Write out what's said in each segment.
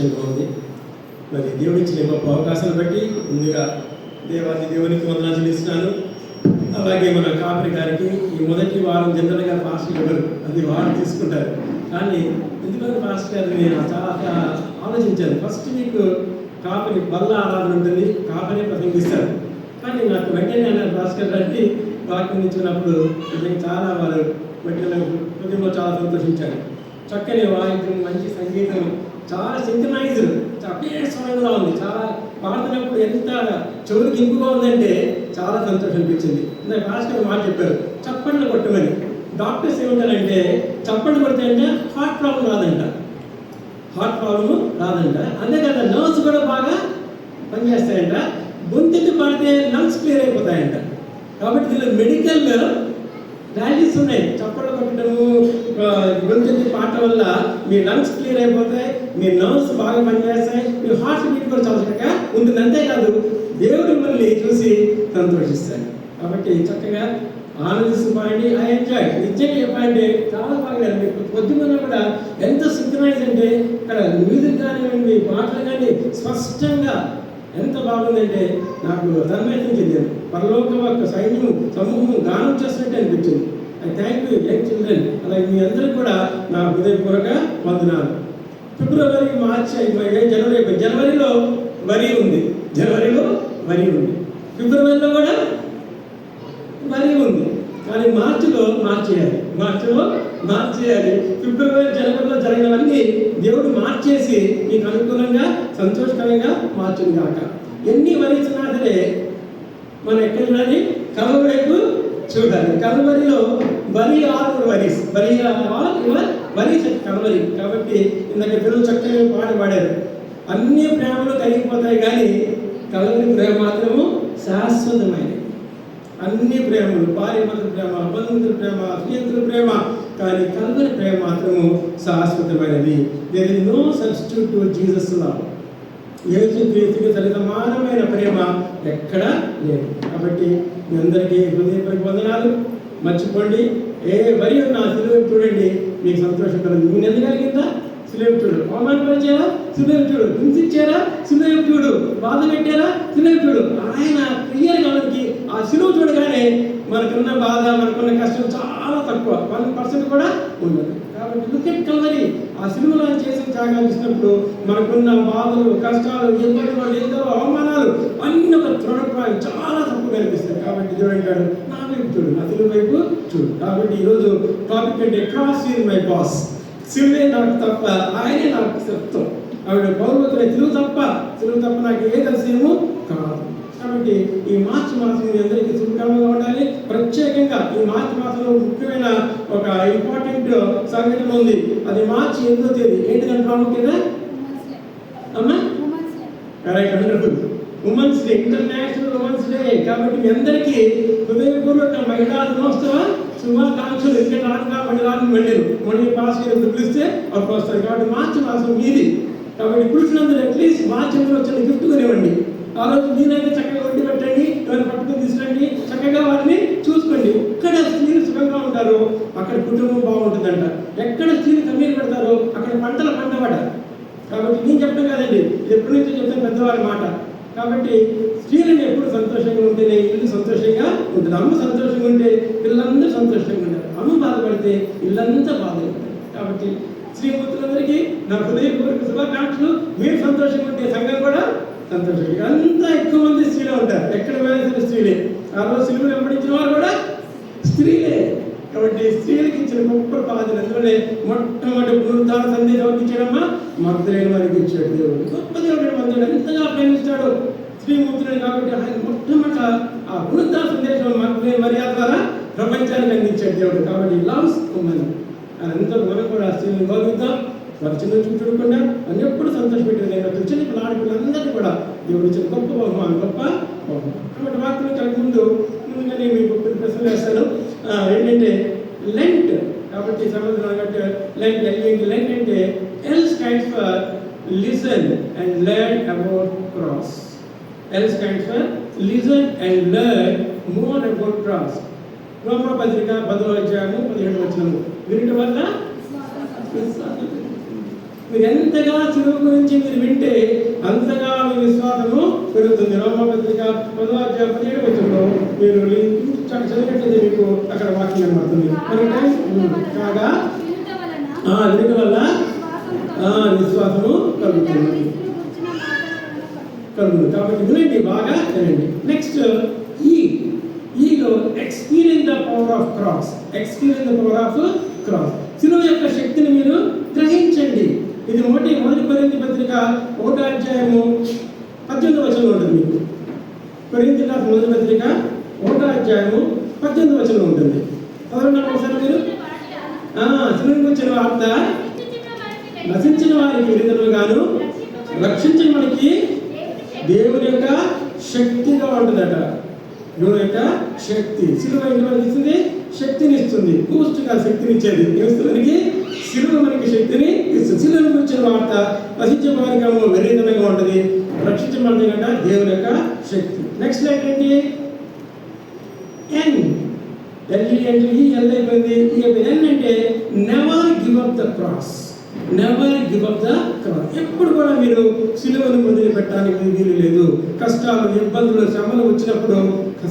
బాగుంది. మరి దేవుడి ఇచ్చిన గొప్ప అవకాశాలు బట్టి ముందుగా దేవునికి వందనాలు చెల్లిస్తున్నాను. అలాగే మన కాపరి గారికి ఈ మొదటి వారం జనరల్గా పాస్టర్ ఎవరు అది వారు తీసుకుంటారు, కానీ ఎందుకంటే పాస్టర్ గారు నేను చాలా ఆలోచించాను. ఫస్ట్ వీక్ కాపరి బల్ల ఆరాధన ఉంటుంది, కాపరి ప్రసంగిస్తారు. కానీ నాకు వెంటనే అన్నారు పాస్టర్ గారికి వాక్యం ఇచ్చినప్పుడు చాలా వారు వెంటనే హృదయంలో చాలా సంతోషించారు. చక్కని వాయిద్యం, మంచి సంగీతం, చాలా సింక్రనైజ్డ్, ఒకే స్వరంగా ఉంది. చాలా పాడుతున్నప్పుడు ఎంత చెవులకు ఇంపుగా ఉందంటే చాలా సంతోషం అనిపించింది. నాకు భాస్కర్ మాట చెప్పారు, చప్పట్లు కొట్టమని. డాక్టర్స్ ఏమంటారంటే చప్పట్లు కొడితే అంటే హార్ట్ ప్రాబ్లం రాదంట, అంతే కదా నర్వ్స్ కూడా బాగా పనిచేస్తాయంట. గొంతెత్తి పాడితే లంగ్స్ క్లియర్ అయిపోతాయంట. కాబట్టి దీనిలో మెడికల్ వాల్యూస్ ఉన్నాయి. చప్పట్లు కొట్టడము, గొంతెత్తి పాడటం వల్ల మీ లంగ్స్ క్లియర్ అయిపోతాయి, మీ నర్వ్స్ బాగా పనిచేస్తాయి, మీ హార్ట్ బీట్ కూడా చాలా చక్కగా ఉంటుంది. అంతేకాదు దేవుడు మిమ్మల్ని చూసి సంతోషిస్తాడు. కాబట్టి చక్కగా ఆనందిస్తూ పాడండి. I enjoy. నిజంగా చెప్పాలంటే చాలా బాగా మీకు పొద్దున్న కూడా ఎంత సింక్రనైజ్ అంటే ఇక్కడ మ్యూజిక్ కానివ్వండి, పాటలు కానీ స్పష్టంగా ఎంత బాగుందంటే నాకు తన్మయించింది. పరలోక సైన్యము సమూహము గానం చేస్తున్నట్టు అనిపించింది. I thank you young children. అలాగే మీ అందరికీ కూడా నా హృదయపూర్వక వందనాలు. ఫిబ్రవరి, మార్చి అయిపోయాయి, జనవరిలో వరి ఉంది, ఫిబ్రవరిలో కూడా వరి ఉంది, కానీ మార్చిలో మార్చేయాలి. ఫిబ్రవరి, జనవరిలో జరిగినవన్నీ దేవుడు మార్చేసి మీకు అనుకూలంగా సంతోషకరంగా మార్చును కాక. ఎన్ని వరించినా సరే మనం ఎక్కడ చూడాలి? కలువ వైపు చూడాలి. కలువరిలో వరి కలువరి. కాబట్టి ఇందాక పిల్లలు చక్కగా పాడారు. అన్ని ప్రేమలు కలిగిపోతాయి, కానీ కలువరి ప్రేమ మాత్రము శాశ్వతమైనది. అన్ని ప్రేమలు, భార్య భర్త ప్రేమ, బంధువుల ప్రేమ, స్నేహితుల ప్రేమ, కానీ కలువరి ప్రేమ మాత్రము శాశ్వతమైనది. There is no substitute to Jesus love. యేసుక్రీస్తుకి సరిసమానమైన ప్రేమ ఎక్కడా లేదు. కాబట్టి మీ అందరికీ హృదయపూర్వక వందనాలు. మర్చిపోండి, ఏ వరి ఉన్నా సిలువ చూడండి, మీకు సంతోషం కలదు. మీ నెల కలిగిందా? సిలువ చూడు. అవమానపరిచారా? సిలువ చూడు. హింసించారా? సిలువ చూడు. బాధ పెట్టారా? సిలువ చూడు. ఆయన క్లియర్గా మనకి ఆ సిలువ చూడగానే మనకున్న బాధ, మనకున్న కష్టం చాలా తక్కువ, 1% కూడా ఉండదు. కాబట్టి లుక్ ఎట్ కల్వరీ. ఆ సిలువలో చేసిన త్యాగాలు ఇచ్చినప్పుడు మనకున్న బాధలు, కష్టాలు, ఇబ్బందులు, అవమానాలు అన్ని ఒక తృణప్రాయం చాలా తక్కువ కనిపిస్తాయి. కాబట్టి చూడండి, నా వైపు చూడు, నా సిలువ వైపు చూడు. కాబట్టి ఈరోజు టాపిక్ అంటే క్రాస్ ఈజ్ మై బాస్. సిలువే నాకు తప్ప, ఆయనే నాకు సత్యం. ఆవిడ పౌర్వతుల సిలువ తప్ప నాకు ఏ దర్శనము కాదు. కాబట్టి ఈ మార్చి మాసం మీ అందరికీ శుభకామంగా ఉండాలి. ప్రత్యేకంగా ఈ మార్చి మాసంలో ముఖ్యమైన ఒక ఇంపార్టెంట్ సంఘటన ఉంది. అది మార్చి 8వ తేదీ. ఏంటి దాని ప్రాముఖ్యత? అమ్మా correct, wonderful. Women's day, international women's day. కాబట్టి మీ అందరికీ హృదయపూర్వక మహిళా దినోత్సవ శుభాకాంక్షలు. ఎందుకంటే మళ్ళీ పాస్ పిలిస్తే అప్పుడు వస్తారు. కాబట్టి మార్చి మాసం మీది. కాబట్టి పురుషులందరూ అట్లీస్ట్ మార్చి వచ్చిన గిఫ్ట్ కొనివ్వండి. ఆ రోజు మీరైతే చక్కగా వండి పెట్టండి, ఎవరైనా పట్టుకుని తీసుకురండి, చక్కగా వారిని చూసుకోండి. ఎక్కడ స్త్రీలు సుఖంగా ఉంటారో అక్కడ కుటుంబం బాగుంటుందంట. ఎక్కడ స్త్రీలు కన్నీరు పెడతారో అక్కడ పంటల పంట పడ. కాబట్టి నేను చెప్పడం కాదండి, ఎప్పటి నుంచో చెప్తాను పెద్దవారి మాట. కాబట్టి స్త్రీలను ఎప్పుడు సంతోషంగా ఉంటేనే ఇల్లు సంతోషంగా ఉంటుంది. అమ్మ సంతోషంగా ఉంటే పిల్లలందరూ సంతోషంగా ఉంటారు. అమ్మ బాధపడితే ఇల్లంతా బాధపడతారు. కాబట్టి శ్రీమూర్తులందరికీ నా హృదయపూర్వక శుభాకాంక్షలు. మీరు సంతోషంగా ఉంటే సంఘం కూడా సంతోషంగా. అంతా ఎక్కువ మంది స్త్రీలే ఉంటారు, ఎక్కడ పోయినా స్త్రీలే. ఆ రోజు సిలువను వెంబడించిన వారు కూడా స్త్రీలే. కాబట్టి స్త్రీలకు ఇచ్చిన గొప్ప బాధ్యత. అందులోనే మొట్టమొదటి పునరుద్ధాన సందేశం ఇచ్చాడమ్మా మగ్దలేని వారికి ఇచ్చాడు దేవుడు. గొప్ప దేవుడు మందుడు ఎంతగా ప్రేమిస్తాడు శ్రీమూర్తులని. కాబట్టి ఆయన మొట్టమొదట ఆ పునరుద్ధాన సందేశం మగ్దలేని మర్యాద ద్వారా ప్రపంచానికి అందించాడు దేవుడు. కాబట్టి లవ్స్ ఉమ్మని అంతా మనం కూడా స్త్రీలను గౌరవిద్దాం. వారి చిన్న చూడకుండా అని ఎప్పుడు సంతోషపెట్టింది. చిన్న పిల్లల ఆడపిల్లలందరినీ కూడా దేవుడు ఇచ్చిన గొప్ప బహుమానం, గొప్ప బహుమానం. కాబట్టి వాక్యం కలిగి ముందుగానే మీకు కొన్ని ప్రశ్నలు వేస్తాను. ఏంటంటే లెంట్. కాబట్టి సంవత్సరం లెంట్ అంటే L stands for listen and learn about cross. L stands for listen and learn more about cross. రోమపత్రిక 10వ అధ్యాయము 17వ వచనము. వినటం వల్ల మీరు ఎంతగా సిలువ గురించి మీరు వింటే అంతగా మీ విశ్వాసము పెరుగుతుంది. రోమపత్రిక 10:17 మీరు చదివినట్లయితే మీకు అక్కడ వాక్యం కనబడుతుంది. కాగా వినుట వల్ల విశ్వాసము కలుగుతుంది. కాబట్టి వినండి, బాగా వినండి. నెక్స్ట్ ఈలో experience the power of cross. Experience the power of cross. సిలువ యొక్క శక్తిని మీరు గ్రహించండి. ఇది మొదటి కొరింథీ పత్రిక 1:18 ఉంటుంది. మీకు కొరింథీ మొదటి పత్రిక 1:18 ఉంటుంది. చదవండి ఒకసారి మీరు. సిలువకు వచ్చిన వార్త నశించిన వారికి విడుదలగాను, రక్షించిన మనకి దేవుని యొక్క శక్తిగా ఉంటుందట. దేవుని యొక్క శక్తి సిలువ మనకి ఇస్తుంది, శక్తిని ఇస్తుంది. పూర్తిగా శక్తిని ఇచ్చేది మనకి సిలువ, మనకి శక్తిని ఇస్తుంది. సిలువకు వచ్చిన వార్త నశించే వారికి విడుదలగా ఉంటుంది, రక్షించబడింది కంట దేవుని యొక్క శక్తి. నెక్స్ట్ ఏంటంటే ఎల్ అయిపోయింది. ఎన్ అంటే never give up the cross. Never give up the cross. ఎప్పుడు కూడా మీరు సిలువను వదిలిపెట్టడానికి వీలు లేదు. కష్టాలు, ఇబ్బందులు, శ్రమలు వచ్చినప్పుడు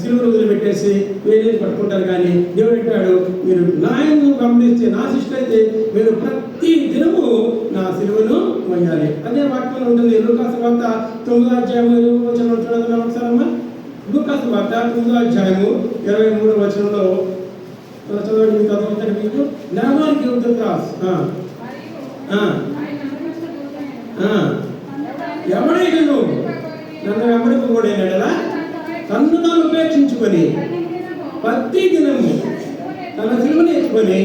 సిలువను వదిలిపెట్టేసి వేరే పట్టుకుంటారు. కానీ దేవుడు అంటాడు, మీరు నాయను గమనిస్తే, నా శిష్యులు అయితే మీరు ప్రతి దినము నా సిలువను మోయాలి. అదే వాక్యం ఉంటుంది. లూకాసు వార్త 9:23 ఒకసారమ్మా. లూకాసు వార్త 9:23 చదవండి. మీకు అర్థమవుతాడు మీకు. Never give the cross. ఎవడైనా నన్ను వెంబడింపకూడేనా తన్ను తాను ఉపేక్షించుకొని ప్రతి దినము తన సిలువను ఎత్తుకొని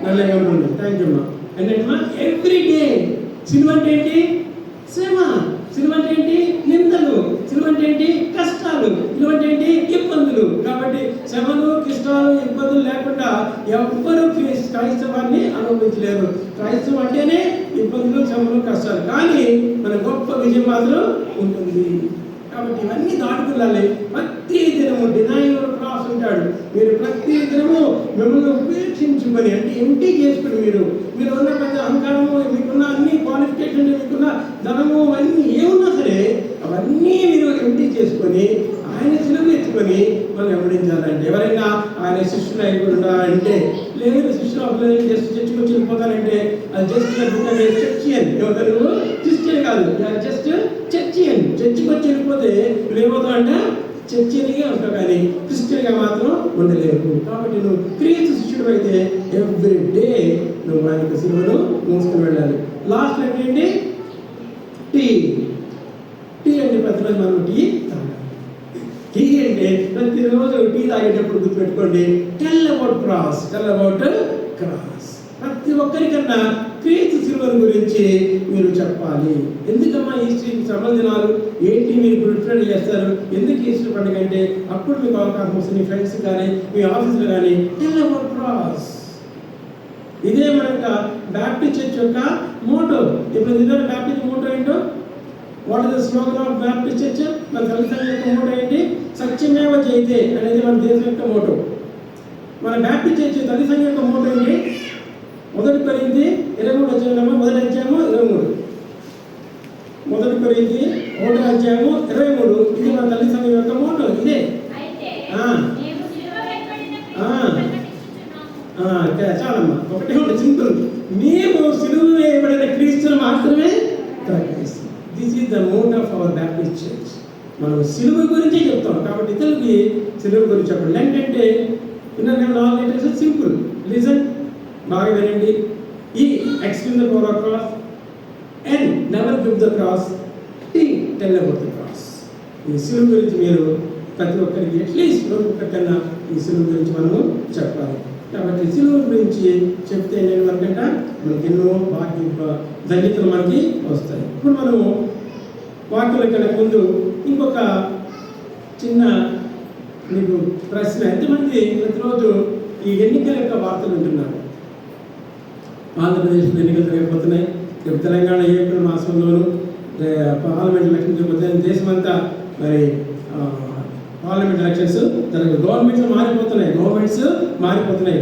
నన్ను వెంబడి. థ్యాంక్ యూ అమ్మా. ఏంటమ్మా? Every day. సిలువ అంటే ఏంటి? శ్రమ. సిలువ అంటే ఏంటి? నిందలు. సిలువ అంటే ఏంటి? కష్టాలు. సిలువ అంటే ఏంటి? ఇబ్బందులు. కాబట్టి శ్రమలు, కష్టాలు, ఇబ్బందులు లేకుండా ఎవ్వరూ క్రైస్తవాన్ని అనుభవించలేరు. క్రైస్తవం అంటేనే ఇబ్బందులు, శ్రమలు, కష్టాలు. కానీ మన గొప్ప విజయం మాత్రం ఉంటుంది. కాబట్టి ఇవన్నీ దాటుకెళ్ళాలి. ప్రతి దినము డినైల్ క్రాస్ ఉంటాడు. మీరు ప్రతి దినము మిమ్మల్ని ఉపేక్షించుకొని, అంటే ఎంటీ చేసుకుని మీరు ఉన్న పెద్ద అహంకారము, మీకున్న అన్ని క్వాలిఫికేషన్, మీకున్న ధనము, అన్నీ ఏమున్నా సరే అవన్నీ మీరు ఎంటీ చేసుకొని ఆయన సిలువ ఎత్తుకొని మనం వెంబడించాలంటే. ఎవరైనా ఆయన శిష్యులు అయిపోతుందా అంటే లేదు, శిష్యులు అవ్వలేదు, జస్ట్ చర్చికి వచ్చి వెళ్ళిపోతారంటే అది జస్ట్ చర్చియన్. ఎవరు? క్రిస్టియన్ కాదు, జస్ట్ చర్చియన్. చర్చికి వచ్చి వెళ్ళిపోతే నువ్వు ఏమవుతావు అంటే చర్చియన్గా ఉంటావు, కానీ క్రిస్టియన్గా మాత్రం ఉండలేవు. కాబట్టి నువ్వు క్రీస్తు శిష్యుడు అయితే ఎవ్రీ డే నువ్వు ఆయన సిలువను మోసుకొని వెళ్ళాలి. లాస్ట్ ఏంటంటే టీ. టీ అంటే ప్రతిరోజు మనం టీ తాగాలి. టీ అంటే ప్రతిరోజు టీ తాగేటప్పుడు గుర్తుపెట్టుకోండి, tell about cross. Tell about cross. ప్రతి ఒక్కరికన్నా క్రీస్తు సిలువను గురించి మీరు చెప్పాలి. ఎందుకమ్మా ఈస్టర్ శ్రమ దినాలు ఏంటి మీరు ప్రిపేర్ చేస్తారు? ఎందుకు ఈస్టర్ పండుగ అంటే అప్పుడు మీకు అవకాశం వస్తుంది. మీ ఫ్రెండ్స్ కానీ మీ ఆఫీసులో కానీ టెల్ అబౌట్ క్రాస్. ఇదే మనక బ్యాప్టిస్ట్ చర్చ్ యొక్క మోటో. ఇప్పుడు నిజంగా బ్యాప్టిస్ట్ మోటో ఏంటో, what is the slogan of Baptist church? మన సంఘం యొక్క మోటో ఏంటి? సత్యమేవ జయతే అనేది మన దేశం యొక్క మోటో. మన బ్యాప్టిస్ట్ చర్చ్ తల్లి సంఘం యొక్క మోటో ఏంటి? 1 కొరింథీ 23 మొదటి అధ్యాయము 23. 1 కొరింథీ 1:23. ఇది మన తల్లి సంఘం యొక్క మోటో. ఇదే చాలమ్మా. ఒకటే ఉంటుంది, సింపుల్. మేము సిలువ వేయబడిన క్రీస్తును మాత్రమే ప్రకటిస్తాం. This is the motto of our Baptist church. మనం సిలువ గురించి చెప్తాం. కాబట్టి ఇతరులకి సిలువ గురించి చెప్పండి. లెంట్ అంటే విన్నారు 4 లెటర్స్. సింపుల్. లిజన్, బాగా వినండి. ఈ explain the power of cross. And never give the cross. T tell about the cross. ఈ సిలువ గురించి మీరు ప్రతి ఒక్కరికి అట్లీస్ట్ ఒక్కరికన్నా ఈ సిలువ గురించి మనము చెప్పాలి. కాబట్టి సిలువ గురించి చెప్తే నేను మనకంట మనకి ఎన్నో ధన్యతలు మనకి వస్తాయి. ఇప్పుడు మనము వాక్యం కన్నా ముందు ఇంకొక చిన్న మీకు ప్రశ్న. ఎంతమంది ప్రతిరోజు ఈ ఎన్నికల యొక్క వార్తలు వింటున్నారు? ఆంధ్రప్రదేశ్లో ఎన్నికలు జరగబోతున్నాయి. రేపు తెలంగాణ ఏప్రిల్ మాసంలోనూ పార్లమెంట్ ఎలక్షన్ జరగబోతున్నాయి. దేశమంతా మరి పార్లమెంట్ ఎలక్షన్స్ జరగదు. గవర్నమెంట్స్ మారిపోతున్నాయి.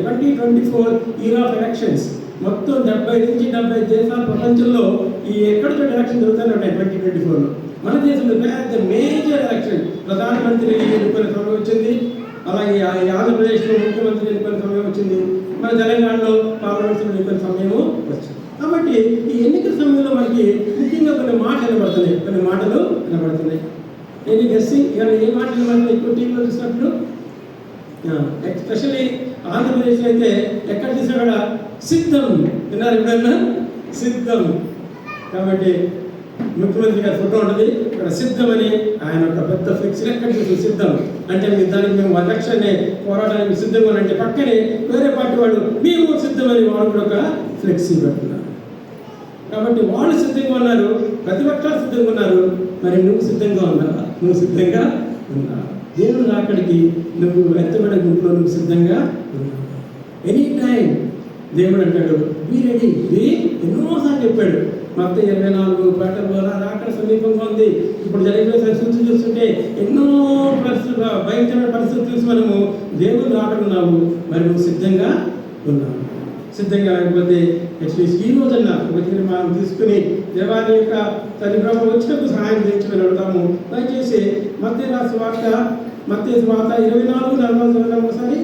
2024 ఇయర్ ఆఫ్ ఎలక్షన్స్. మొత్తం 70 నుంచి 75 దేశాలు ప్రపంచంలో ఈ ఎక్కడ ఎలక్షన్ జరుగుతూనే ఉంటాయి 2024లో. మన దేశంలో పెద్ద మేజర్ ఎలక్షన్, ప్రధానమంత్రి ఎన్నుకునే సమయం వచ్చింది, అలాగే ఆంధ్రప్రదేశ్లో ముఖ్యమంత్రి ఎన్నుకునే సమయం వచ్చింది, మన తెలంగాణలో పార్లమెంట్స్లో ఎన్నుకునే సమయము వచ్చింది. కాబట్టి ఈ ఎన్నికల సమయంలో మనకి ముఖ్యంగా కొన్ని మాటలు వినబడుతున్నాయి. నేను గెస్సింగ్ ఇవాళ ఏ మాటలు మనం ఎక్కువ టీవీలో చూసినప్పుడు, ఎస్పెషల్లీ ఆంధ్రప్రదేశ్లో అయితే ఎక్కడ చూసినా కూడా సిద్ధం విన్నారు ఎప్పుడన్నా, సిద్ధం. కాబట్టి ముఖ్యమంత్రి గారి ఫోటో ఉంటుంది, ఇక్కడ సిద్ధం అని ఆయన ఒక పెద్ద ఫ్లెక్సీ ఎక్కడ చూసి సిద్ధం అంటే దానికి మేము ఎలక్షన్ని పోరాటానికి సిద్ధంగా అంటే పక్కనే వేరే పార్టీ వాళ్ళు మేము సిద్ధమని వాళ్ళు కూడా ఒక ఫ్లెక్సీ పెడుతున్నారు. కాబట్టి వాళ్ళు సిద్ధంగా ఉన్నారు, ప్రతిపక్షాలు సిద్ధంగా ఉన్నారు, మరి నువ్వు సిద్ధంగా ఉన్నావా? నువ్వు సిద్ధంగా ఉన్నావా? దేవుడు అక్కడికి నువ్వు ఎత్తబడే గుంపులో నువ్వు సిద్ధంగా ఉన్నావు. ఎనీ టైం దేవుడు అంటాడు బీ రెడీ, బీ ఎన్నోసార్లు చెప్పాడు. మొత్తం 24 గంటలు అక్కడ సమీపంగా ఉంది. ఇప్పుడు జరిగిన సూచన చూస్తుంటే ఎన్నో పరిస్థితులు, భయంకరమైన పరిస్థితులు చూసి మనము దేవుడు రాకడున్నావు, మరి నువ్వు సిద్ధంగా ఉన్నావు. సిద్ధంగా లేకపోతే అట్లీస్ట్ ఈ రోజన్నా ఒక తీర్మానం తీసుకుని దేవాలయం యొక్క తల్లి ప్రభు వచ్చినప్పుడు సహాయం చేయించమని అడుగుతాము. దయచేసి మత్తయి రాసిన వార్త 24:40 ఒకసారి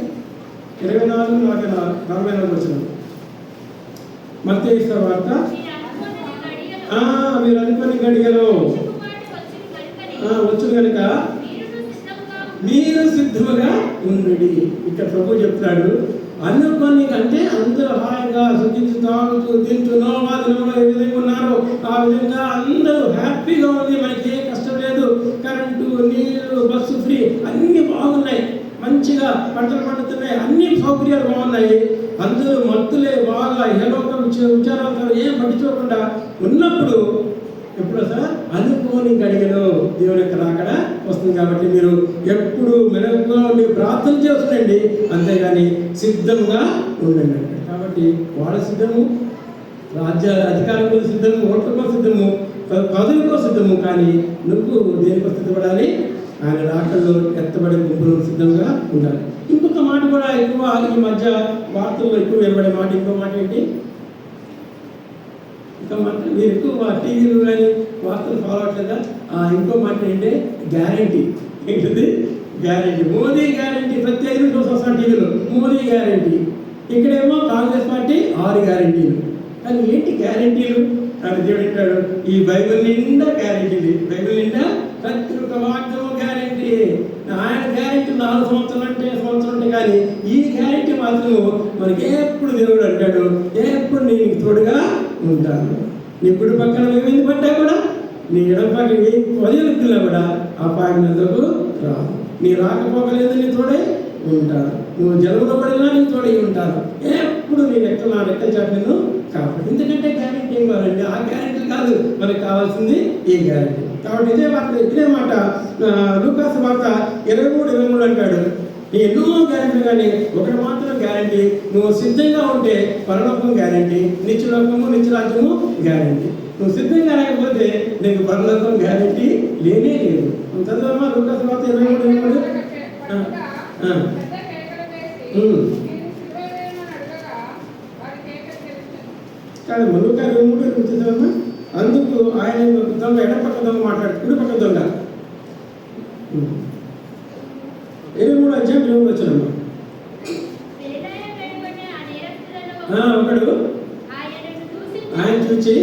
24:44 వచ్చిన మత్తయి వార్త. మీరు అనుకుని గడియలో వచ్చు కనుక మీరు సిద్ధముగా ఉండండి. ఇక్కడ ప్రభు చెప్తాడు అనుకోని అంటే అందరూ హాయిగా సుఖించి తాగుతూ తింటూ నోవాదినంలో ఏ విధంగా ఉన్నారో ఆ విధంగా అందరూ హ్యాపీగా ఉంది, మనకి ఏ కష్టం లేదు, కరెంటు, నీళ్లు, బస్సు ఫ్రీ అన్నీ బాగున్నాయి, మంచిగా పంటలు పండుతున్నాయి, అన్ని సౌకర్యాలు బాగున్నాయి. అందరూ మత్తులే బాగా ఏలోక విచారాలతో ఏం పట్టించుకోకుండా ఉన్నప్పుడు ఎప్పుడు సార్ అనుకోని గడియలో దేవుని యొక్క రాకడ వస్తుంది. కాబట్టి మీరు ఎప్పుడు మెలకుగా ఉండి ప్రార్థన చేస్తుండండి, అంతేగాని సిద్ధంగా ఉండండి. కాబట్టి వాళ్ళ సిద్ధము, రాజ్య అధికారులకు సిద్ధము, ఓట్లకో సిద్ధము, పదవికో సిద్ధము, కానీ నువ్వు దేనికో సిద్ధపడాలి, ఆయన రాకల్లో ఎత్తబడే గుంపులు సిద్ధంగా ఉండాలి. ఇంకొక మాట కూడా ఎక్కువ ఈ మధ్య వార్తల్లో ఎక్కువ వినబడే మాట, ఇంకో మాట ఏంటి, మీరు ఎక్కువ టీవీలు కానీ వార్తలు ఫాలో అవట్లేదా? ఇంకో మాట ఏంటంటే గ్యారంటీ. ఏంటిది? గ్యారంటీ. మోదీ గ్యారంటీ. ప్రతి 5 నిమిషాలు వస్తాను టీవీలో మోదీ గ్యారంటీ. ఇక్కడేమో కాంగ్రెస్ పార్టీ 6 గ్యారంటీలు. కానీ ఏంటి గ్యారంటీలు? కానీ దేవుడు అంటాడు ఈ బైబిల్ నిండా గ్యారంటీలు. బైబిల్ నిండా ప్రతి ఒక్క వాక్యము గ్యారంటీ. ఆయన గ్యారంటీ 4 సంవత్సరాలు అంటే కానీ ఈ గ్యారంటీ మాత్రం మనకి ఎప్పుడు దేవుడు అంటాడు ఎప్పుడు నేను తోడుగా ఉంటాను. నీ కుడి పక్కన ఏమైంది పడ్డా కూడా, నీ ఎడమ పక్కన వదిలిపిల్లా కూడా అపాయం ఎందుకు రాదు. నీ రాకపోకలేదు, నీ తోడే ఉంటాను. నువ్వు జలుబులో పడినా నీ తోడే ఉంటాను. ఎప్పుడు నీ రెక్కలు నా రెక్కల చాటు నిన్ను కాపాడు. ఎందుకంటే గ్యారెంటీ ఏం కావాలండి? ఆ గ్యారెంటీ కాదు, మనకు కావాల్సింది ఈ గ్యారెంటీ. కాబట్టి ఇదే మాట లూకాసు వార్త 23:23 అంటాడు ఎన్నో గ్యారెంటీ, కానీ ఒకటి మాత్రం గ్యారెంటీ, నువ్వు సిద్ధంగా ఉంటే పరలోకం గ్యారెంటీ, నిత్యలోకము నిత్యరాజ్యము గ్యారెంటీ. నువ్వు సిద్ధంగా లేకపోతే నీకు పరలోకం గ్యారెంటీ లేనే లేదు. చదవమ్మా లూకాసు వార్త 23:23. కానీ మనుక 23 చదవమ్మా. అందుకు ఆయన దొంగ ఎడపక్క దొంగ మాట్లాడు, కుడి పక్క దొంగ 23 అధ్యాయం 23 వచ్చాడమ్మా. ఒకడు ఆయన చూచి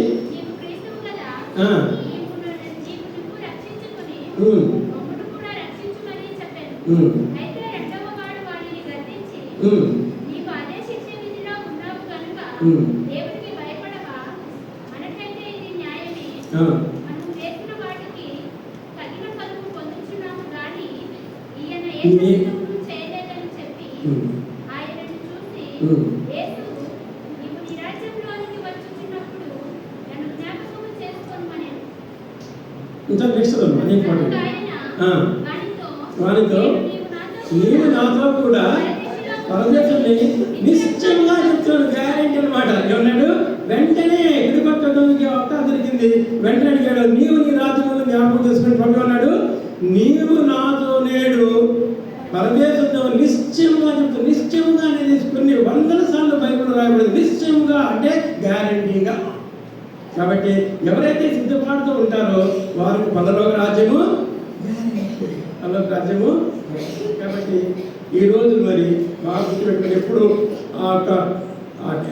వానితో నీవు నాతో కూడా పరదేశంలో నిశ్చయంగా చెప్తున్నాడు. గ్యారెంటీ అనమాట. ఏమన్నాడు? వెంటనే ఇరుపక్క ఒక్క దొరికింది. వెంటనే అడిగాడు నీవు నీ రాజ్యంలో జ్ఞాపకం చేసుకుని ప్రభు అన్నాడు నీవు నాతో నేడు పరదేశంలో నిశ్చయముగా చెప్తారు. నిశ్చయముగా అనేది కొన్ని వందల సార్లు బైబిల్ రాయబడింది. నిశ్చయముగా అంటే గ్యారంటీగా. కాబట్టి ఎవరైతే సిద్ధపాటుతో ఉంటారో వారికి పరలోక రాజ్యము, పరలోక రాజ్యము. కాబట్టి ఈరోజు మరి బాగా గుర్తుపెట్టుకుని ఎప్పుడు ఆ యొక్క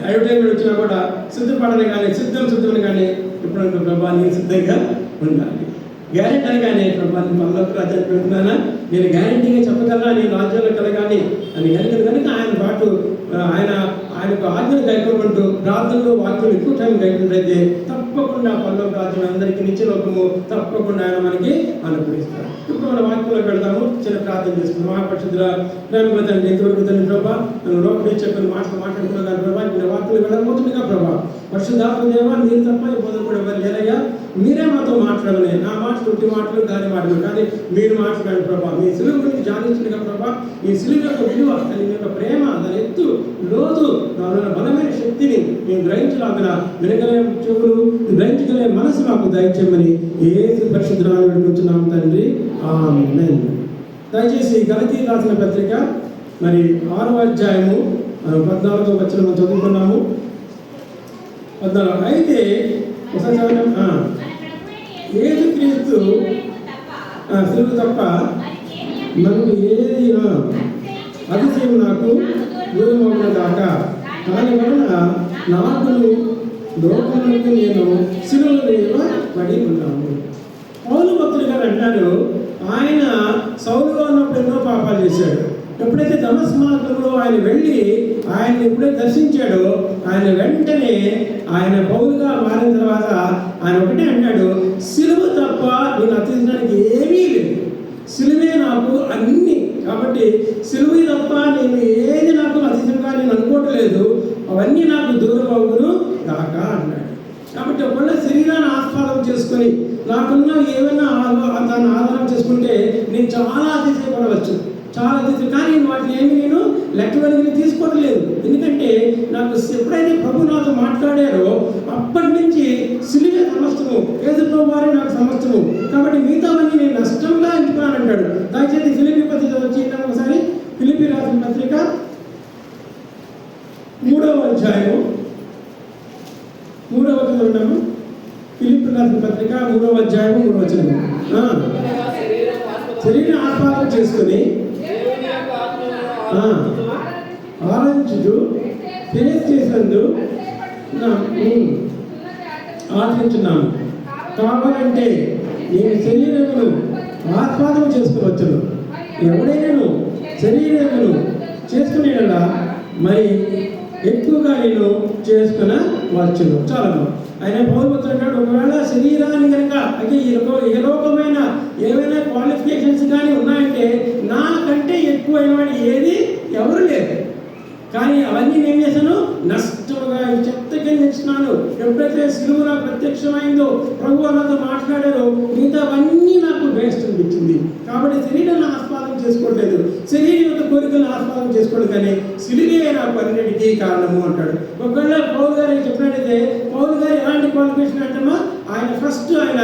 అడ్వర్టైజ్మెంట్ వచ్చినా కూడా సిద్ధపడని కానీ సిద్ధమని కానీ ఎప్పుడు ప్రభా నేను సిద్ధంగా ఉండాలి. గ్యారెంటీ అనగానే ప్రభా నేను పరలోక రాజ్యాన్ని పెడుతున్నానా, నేను గ్యారెంటీగా చెప్పగలనా నేను రాజ్యంలో కలగాలి అని కనుక ఆయన పాటు ఆయనకు ఆజ్ఞలు గైకొనుకుంటూ ప్రార్థనలో వాక్యం ఎక్కువ టైం గైకున్నట్లయితే తప్పకుండా పరలోక రాజ్యం అందరికీ నిత్యలోకము తప్పకుండా ఆయన మనకి అనుగ్రహిస్తారు. ఇప్పుడు మన వాక్యంలో పెడతాము. చిన్న ప్రార్థన చేసుకుందాం. మహాపరిశుద్ధుల ప్రేమ తండ్రి, ఇంతవరకు తండ్రి ప్రభా నన్ను లోపలి చెప్పిన మాట్లాడుకున్నాను ప్రభా. నేను వాక్యం వెళ్ళబోతుండగా ప్రభా పరిశుద్ధాత్మ దేవా మీరు తప్ప ఈ బోధన కూడా ఎవరు లేరయ్యా. మీరే మాతో మాట్లాడలే. నా మాటలు ఉట్టి మాటలు దాని మాటలు కానీ మీరు మాట్లాడండి ప్రభా. మీ సిలువ గురించి జానించుగా ప్రభా. ఈ సిలువ యొక్క విలువ, దాని యొక్క ప్రేమ, దాని ఎత్తు లోతు, దాని బలమైన శక్తిని మేము గ్రహించలాగిన వినగలే చెవులు, గ్రహించగలే మనసు మాకు దయచేయమని యేసు పరిశుద్ధనామములో వేడుకుంటున్నాము తండ్రి. ఆమేన్. దయచేసి గలతీ రాసిన పత్రిక మరి 6వ అధ్యాయము 14వ వచనం చదువుకున్నాము. 14. అయితే యేసుక్రీస్తు సిలువ తప్ప మనకు ఏది అతిశయం నాకు దూరమవున దాకా. దాని వలన నాకును లోకములకు నేను సిలువ పడి ఉన్నాను. పౌలు భక్తుడు గారు అంటారు, ఆయన సౌలుగా ఉన్నప్పుడు ఎన్నో పాపాలు చేశాడు. ఎప్పుడైతే దమస్కు మార్గంలో ఆయన వెళ్ళి ఆయన ఎప్పుడైతే దర్శించాడో ఆయన వెంటనే ఆయన పౌలుగా మారిన తర్వాత ఆయన ఒకటే అంటాడు, సిలువ తప్ప నేను అతిశయించడానికి ఏమీ లేదు, సిలువే నాకు అన్ని. కాబట్టి సిలువ తప్ప నేను ఏది నాకు అతిశయంగా నేను అనుకోవట్లేదు, అవన్నీ నాకు దూరం అవును కాక అన్నాడు. కాబట్టి ఒకవేళ శరీరాన్ని ఆస్వాదం చేసుకొని నాకున్న ఏమైనా దాన్ని ఆధారం చేసుకుంటే నేను చాలా అతిశయపడవచ్చు, చాలా అతిశయం. కానీ వాటిని నేను లెక్క వెలిగి తీసుకోవట్లేదు. ఎందుకంటే నాకు ఎప్పుడైతే ప్రభు నాతో మాట్లాడారో అప్పటి నుంచి సిలువే సమస్తము, యేసు ప్రభు వారే నాకు సమస్తము. కాబట్టి మిగతావన్నీ నేను నష్టంగా ఎంచుకున్నాను అంటాడు. దయచేసి ఫిలిప్పీ పత్రిక వచ్చి ఒకసారి ఫిలిప్పీ రాసిన పత్రిక 3వ అధ్యాయము 3వ వచనం. ఫిలిప్పీ రాసిన పత్రిక 3వ అధ్యాయము 3వ వచనం. శరీరం ఆస్వాదం చేసుకుని ఆలోచించు ఫేస్ చేసినందు ఆచరించున్నాను. కావాలంటే నేను శరీరమును ఆస్వాదం చేసుకోవచ్చును. ఎవడైనాను శరీరమును చేసుకునేలా మరి ఎక్కువగా నేను చేసుకునవచ్చును. చాలా ఆయన పౌరులు అంటాడు, ఒకవేళ శరీరాన్ని కనుక అయితే ఏ లోకమైన ఏమైనా క్వాలిఫికేషన్స్ కానీ ఉన్నాయంటే నాకంటే ఎక్కువైన ఏది ఎవరు లేరు. కానీ అవన్నీ నేను చేశాను నష్టముగా చెత్తగా తెచ్చినాను. ఎప్పుడైతే సిలువ నాకు ప్రత్యక్షమైందో ప్రభు నాతో మాట్లాడారో మిగతావన్నీ నాకు వేస్ట్ అనిపించింది. కాబట్టి శరీరాన్ని ఆస్వాదం చేసుకోవట్లేదు, శరీరం యొక్క కోరికలను ఆస్వాదం చేసుకోవడం, కానీ సిలువే నాకు అన్నిటికీ కారణము అంటాడు. ఒకవేళ పౌలు గారు చెప్పినట్టయితే పౌలు గారు ఎలాంటి క్వాలిఫికేషన్ అంటామో ఆయన ఫస్ట్ ఆయన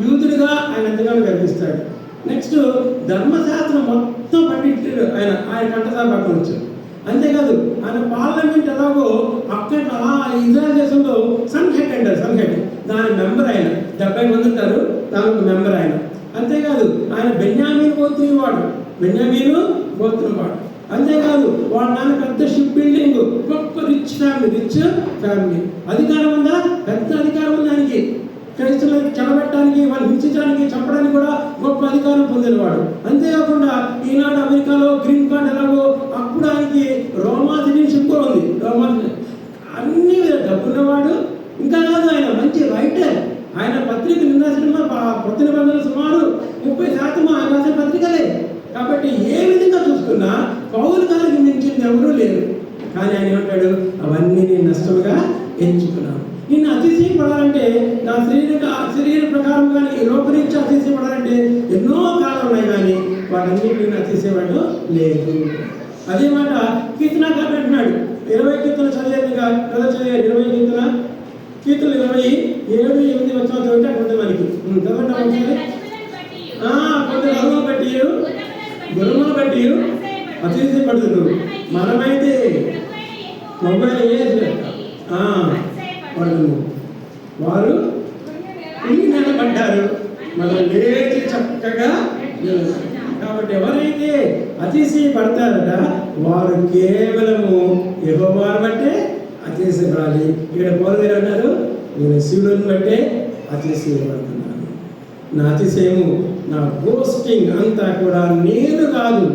యూదుడిగా ఆయన ఎంతగానో కనిపిస్తాడు. నెక్స్ట్ ధర్మశాస్త్రం మొత్తం పండితుడు ఆయన కంటదా పక్కవచ్చు. అంతేకాదు ఆయన పార్లమెంట్ ఎలాగో అక్కడ ఇజ్రాయల్ దేశంలో సన్ హెడ్ అంటారు, సన్ హెడ్ దాని మెంబర్ ఆయన 70 మంది ఉంటారు, దానికి మెంబర్ ఆయన. అంతేకాదు ఆయన బెన్యామీను గోత్రీవాడు, బెన్యామీను గోత్రవాడు. అంతేకాదు వాళ్ళ నాన్న పెద్ద షిప్ బిల్డింగ్, గొప్ప రిచ్ ఫ్యామిలీ. అధికారం ఉందా? పెద్ద అధికారం ఉంది ఆయనకి. క్రైస్తవులను చెడబెట్టడానికి, వాళ్ళు హింసించడానికి, చంపడానికి కూడా గొప్ప అధికారం పొందినవాడు. అంతేకాకుండా ఈనాడు అమెరికాలో గ్రీన్ కార్డ్ ఎలాగో అప్పుడు ఆయనకి రోమా సిటిజన్షిప్ కూడా ఉంది. రోమా అన్ని డబ్బున్నవాడు. ఇంకా కాదు ఆయన మంచి రైటర్. ఆయన పత్రిక నిన్న సినిమా కొత్త నిబంధనలు సుమారు 30% ఆయన రాసే పత్రికలే. కాబట్టి ఏ విధంగా చూసుకున్నా పౌలు గారికి మించింది ఎవరూ లేరు. కానీ ఆయన ఏమంటాడు, అవన్నీ నేను నష్టంగా ఎంచుకున్నాను. నిన్ను అతిశయపడాలంటే నా శరీర ప్రకారం కానీ ఈ లోపల నుంచి అతిశయపడాలంటే ఎన్నో కాలం ఉన్నాయి, కానీ వాటన్నిటి నేను అతిశయపడడం లేదు. అదే మాట కీర్తనకారుడు అంటున్నాడు. 20 కీర్తనలు చదివేదిగా కదా చదివాడు. 20 కీర్తనలు 27-8 వచ్చాము చదివితే అక్కడ మనకి చదవండి. కొంత రఘువును బట్టి గురువును బట్టి అతిశయపడుతురు. మనమైతే మొబైల్ పడును. వారు నిలబడ్డారు, మనం లేచి చక్కగా నిలబడ్డారు. కాబట్టి ఎవరైతే అతిశయపడతారట వారు కేవలము యెహోవాను బట్టే అతిశయపడాలి. ఇక్కడ పౌలు అన్నారు, నేను శివుని బట్టే అతిశయపడుతున్నాను. నా అతిశయము, నా బోస్టింగ్ అంతా కూడా నేను కాదు,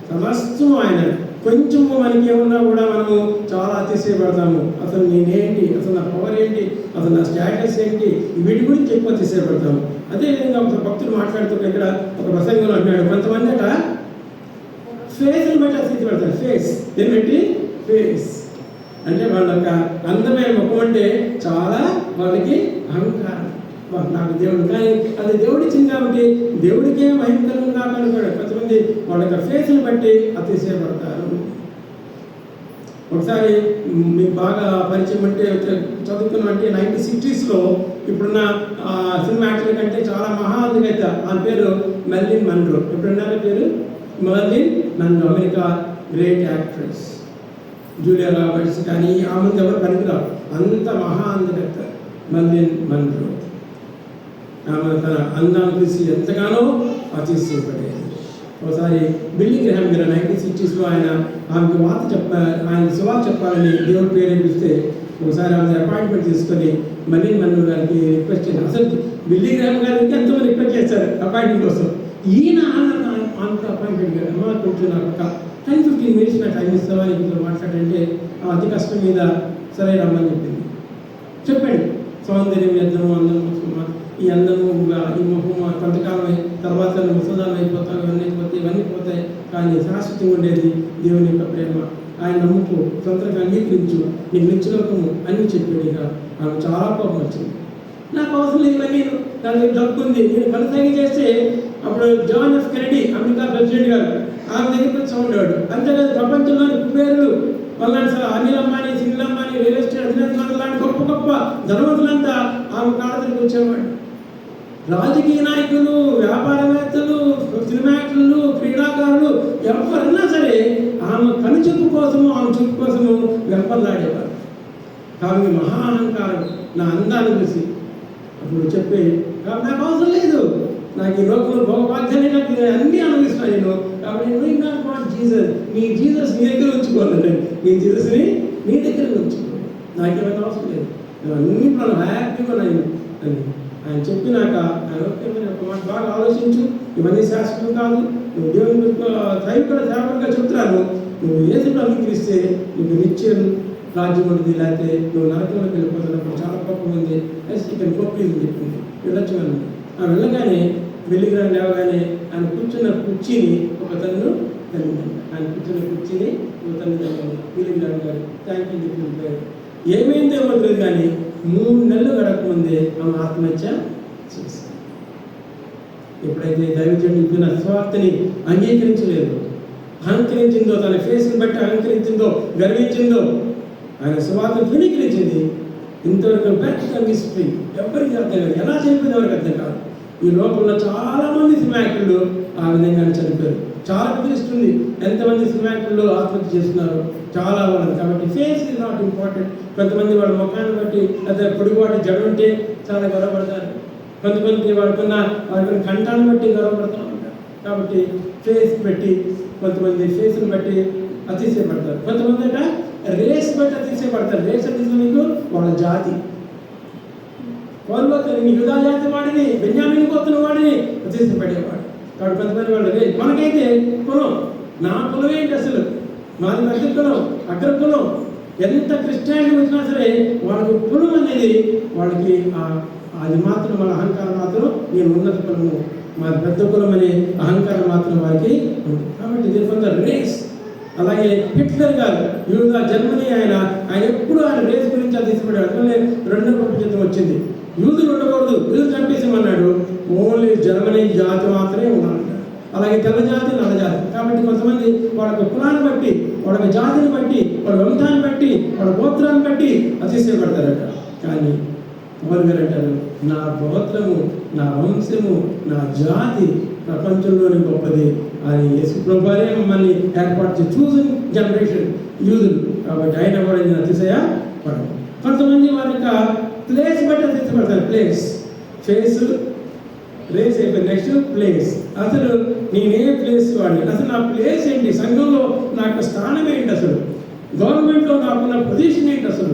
సమస్తం ఆయన. కొంచెము మనకి ఏమన్నా కూడా మనము చాలా అతిశయపడతాము. అసలు నేనేంటి, అసలు నా పవర్ ఏంటి, అసలు నా స్టేటస్ ఏంటి, వీటి గురించి ఎక్కువ అతిశయపడతాము. అదేవిధంగా ఒక భక్తులు మాట్లాడుతుంటే ఇక్కడ ఒక ప్రసంగంలో అన్నాడు, కొంతమంది అట ఫేస్ని బట్టి అతిశయపడతారు. ఫేస్ దేని బట్టి? ఫేస్ అంటే వాళ్ళ యొక్క అందమైన ముఖం అంటే చాలా వాళ్ళకి అహంకారం. నాకు దేవుడు, కానీ అది దేవుడిచ్చింది కాబట్టి దేవుడికే భయంకరంగా కాపాడుతాడు. కొంతమంది వాళ్ళ యొక్క ఫేస్ని బట్టి అతిశయపడతారు. ఒకసారి మీకు బాగా పరిచయం అంటే చదువుకున్నాం అంటే 1960s ఇప్పుడున్న సినిమా యాక్టర్ కంటే చాలా మహాద్భుత, ఆ పేరు మెర్లిన్ మన్రో. ఎప్పుడున్నారో పేరు Marilyn Monroe, America great actress. Julia Roberts కానీ ఆమె ఎవరు పనికిరావు, అంత మహాద్భుత మెర్లిన్ మన్రో. ఆమె తన అందాన్ని చూసి ఎంతగానో అతిశయపడేది. ఒకసారి బిల్లీ గ్రహాం గారు 1960s ఆమెకు ఆయన సువార్త చెప్పాలని దేవుడి పేరు పిలిస్తే ఒకసారి ఆమె అపాయింట్మెంట్ తీసుకొని మెర్లిన్ మన్రో గారికి రిక్వెస్ట్ చేశారు. అసలు బిల్లీ గ్రహాం గారికి ఎంతమంది రిక్వెస్ట్ చేశారు అపాయింట్మెంట్ కోసం. ఈయన ఆమెకు అపాయింట్మెంట్ గారు, అమ్మ కొంచెం నాకు ఒక 10-15 minutes నా టైం ఇస్తావా ఇంట్లో మాట్లాడంటే అతి కష్టం మీద సరే రమ్మని చెప్పింది. చెప్పండి, సౌందర్యం, యత్నము, అందము, ఈ అందము, ఈ ముఖము కొంతకాలం తర్వాత ముసలాలు అయిపోతాం, ఇవన్నీ పోతాయి, కానీ శాశ్వతంగా ఉండేది దేవుని యొక్క ప్రేమ. ఆయన నమ్ముకు, సొంతంగా అంగీకరించు, నీకు నిత్యలోకము అన్నీ చెప్పాడు. ఇక నాకు చాలా కోపం వచ్చింది. నాకు అవసరం లేదు, ఇవన్నీ దానికి డబ్బు ఉంది, నేను కొనసాగి చేస్తే అప్పుడు John F Kennedy America president గారు ఆమె దగ్గరికి వచ్చి ఉండేవాడు. అంతేకాదు ప్రపంచంలోని కుబేరులు వాళ్ళంటే అనిల్ అంబానీ, సునీల్ అంబానీ, రియల్ ఎస్టేట్ అధినేతలు లాంటి గొప్ప గొప్ప ధనవంతులంతా ఆమె కాళ్ళ దగ్గరికి వచ్చేవాడు. రాజకీయ నాయకులు, వ్యాపారవేత్తలు, సినిమా యాక్టర్లు, క్రీడాకారులు ఎవరన్నా సరే ఆమె కనుచూపు కోసము, ఆమె చూపు కోసము వెంపర్లాడేవారు. కాబట్టి మహా అహంకారం నా అందాన్ని చూసి అప్పుడు చెప్పి, నాకు అవసరం లేదు, నాకు ఈ లోకంలో భోగభాగ్యాన్ని నాకు అన్నీ అనుభవిస్తున్నాను నేను, కాబట్టి నువ్వు నాట్ వాంట్ జీసస్, నీ జీసస్ నీ దగ్గర ఉంచుకోవాలండి, నీ జీసస్ని నీ దగ్గర ఉంచుకో, నాకేమైనా అవసరం లేదు, నేను అన్ని ఇప్పుడు హ్యాపీగా నేను అని ఆయన చెప్పినాక ఆయన ఒక మాట బాగా ఆలోచించు, ఇవన్నీ శాశ్వతం కాదు, నువ్వు దేవుని సైనికుల సేవకులుగా చెప్తున్నాను, నువ్వు ఏసుని అంగీకరిస్తే నీకు నిత్యం రాజ్యం ఉంటుంది, లేకపోతే నువ్వు నరకంలోకి వెళ్ళిపోతున్నప్పుడు చాలా కోపం ఉంది, ఇక్కడ కోపం చెప్పింది, వెళ్ళొచ్చు అని. ఆ వెళ్ళగానే వెలిగిరాని లేవగానే ఆయన కూర్చున్న కుర్చీని ఒక తను కలిగింది. ఆయన కూర్చున్న కుర్చీని ఒక తను కలిగింది. వెలిగిరాని గారు థ్యాంక్ యూ చెప్పిన ఏమైందో ఏమవుతుంది, కానీ 3 నెలలు గడకముందే ఆమె ఆత్మహత్య చేసింది. ఎప్పుడైతే దైవజనుడు చెప్పిన స్వార్థని అంగీకరించలేదు, అహంకరించిందో, తన ఫేస్ని బట్టి అహంకరించిందో, గర్వించిందో, ఆయన స్వార్థను తృణీకరించింది. ఇంతవరకు పెద్ద మిస్టరీ, ఎవరికి అర్థం కాదు, ఎలా చనిపోయింది ఎవరికి అర్థం కాదు. ఈ లోకంలో చాలామంది సినిమా యాక్టర్లు ఆ విధంగా చనిపోయారు. చాలా తెలుస్తుంది ఎంతమంది సినిమా యాక్టర్లు ఆత్మహత్య చేస్తున్నారు, చాలా వాళ్ళని. కాబట్టి ఫేస్ ఇస్ నాట్ ఇంపార్టెంట్. కొంతమంది వాళ్ళ ముఖాన్ని బట్టి లేదా పొడిపాటి జడ ఉంటే చాలా గొడవపడతారు, కొంతమంది వాళ్ళకున్న కంఠాన్ని బట్టి గొడవపడుతూ ఉంటారు. కాబట్టి ఫేస్ పెట్టి కొంతమంది ఫేస్ని బట్టి అతిశయపడతారు, కొంతమంది అంటే రేస్ బట్టి అతిశయపడతారు. రేస్ అంటే మీకు వాళ్ళ జాతి, వాళ్ళు యూదా జాతి వాడిని, బెన్యామీను గోత్రం వాడిని అతిశయపడేవాడు. కాబట్టి కొంతమంది వాళ్ళు మనకైతే కులం, నా కులం ఏంటి అసలు, మాది పెద్ద కులం, అగ్ర కులం, ఎంత క్రిస్టియానిటీ వచ్చినా సరే వాళ్ళకి కులం అనేది వాళ్ళకి అది మాత్రం, వాళ్ళ అహంకారం మాత్రం నేను ఉన్నత కులము, మాది పెద్ద కులం అనే అహంకారం మాత్రం వారికి ఉంది. కాబట్టి దీని కొంత రేస్. అలాగే హిట్లర్ గారు యూదా జర్మనీ, ఆయన ఎప్పుడు ఆయన రేస్ గురించి అతిశయపడాడు. అందువల్లే 2వ ప్రపంచ యుద్ధం వచ్చింది. యూదులు ఉండకూడదు, యూదులు చంపేసామన్నాడు, ఓన్లీ జర్మనీ జాతి మాత్రమే ఉన్నాడు. అలాగే తెల్ల జాతి, నల్ల జాతి. కాబట్టి కొంతమంది వాళ్ళ కులాన్ని బట్టి, వాళ్ళ జాతిని బట్టి, వాళ్ళ వంశాన్ని బట్టి, వాళ్ళ గోత్రాన్ని బట్టి అతిశయపడతారట. కానీ పౌలు గారు అంటారు, నా గోత్రము, నా వంశము, నా జాతి ప్రపంచంలోని గొప్పది అని యేసు ప్రభువారే మమ్మల్ని ఏర్పాటు చేసి చూసిన జనరేషన్ యూదులు. కాబట్టి ఆయన కూడా నేను అతిశయపడను. కొంతమంది వారి యొక్క ప్లేస్ బట్టి అతిశయపడతారు. ఫేస్ రేస్ అయిపోయింది. Next place. అసలు నేనే ప్లేస్ వాడిని, అసలు నా ప్లేస్ ఏంటి, సంఘంలో నాకు స్థానం ఏంటి, అసలు గవర్నమెంట్లో నాకున్న పొజిషన్ ఏంటి, అసలు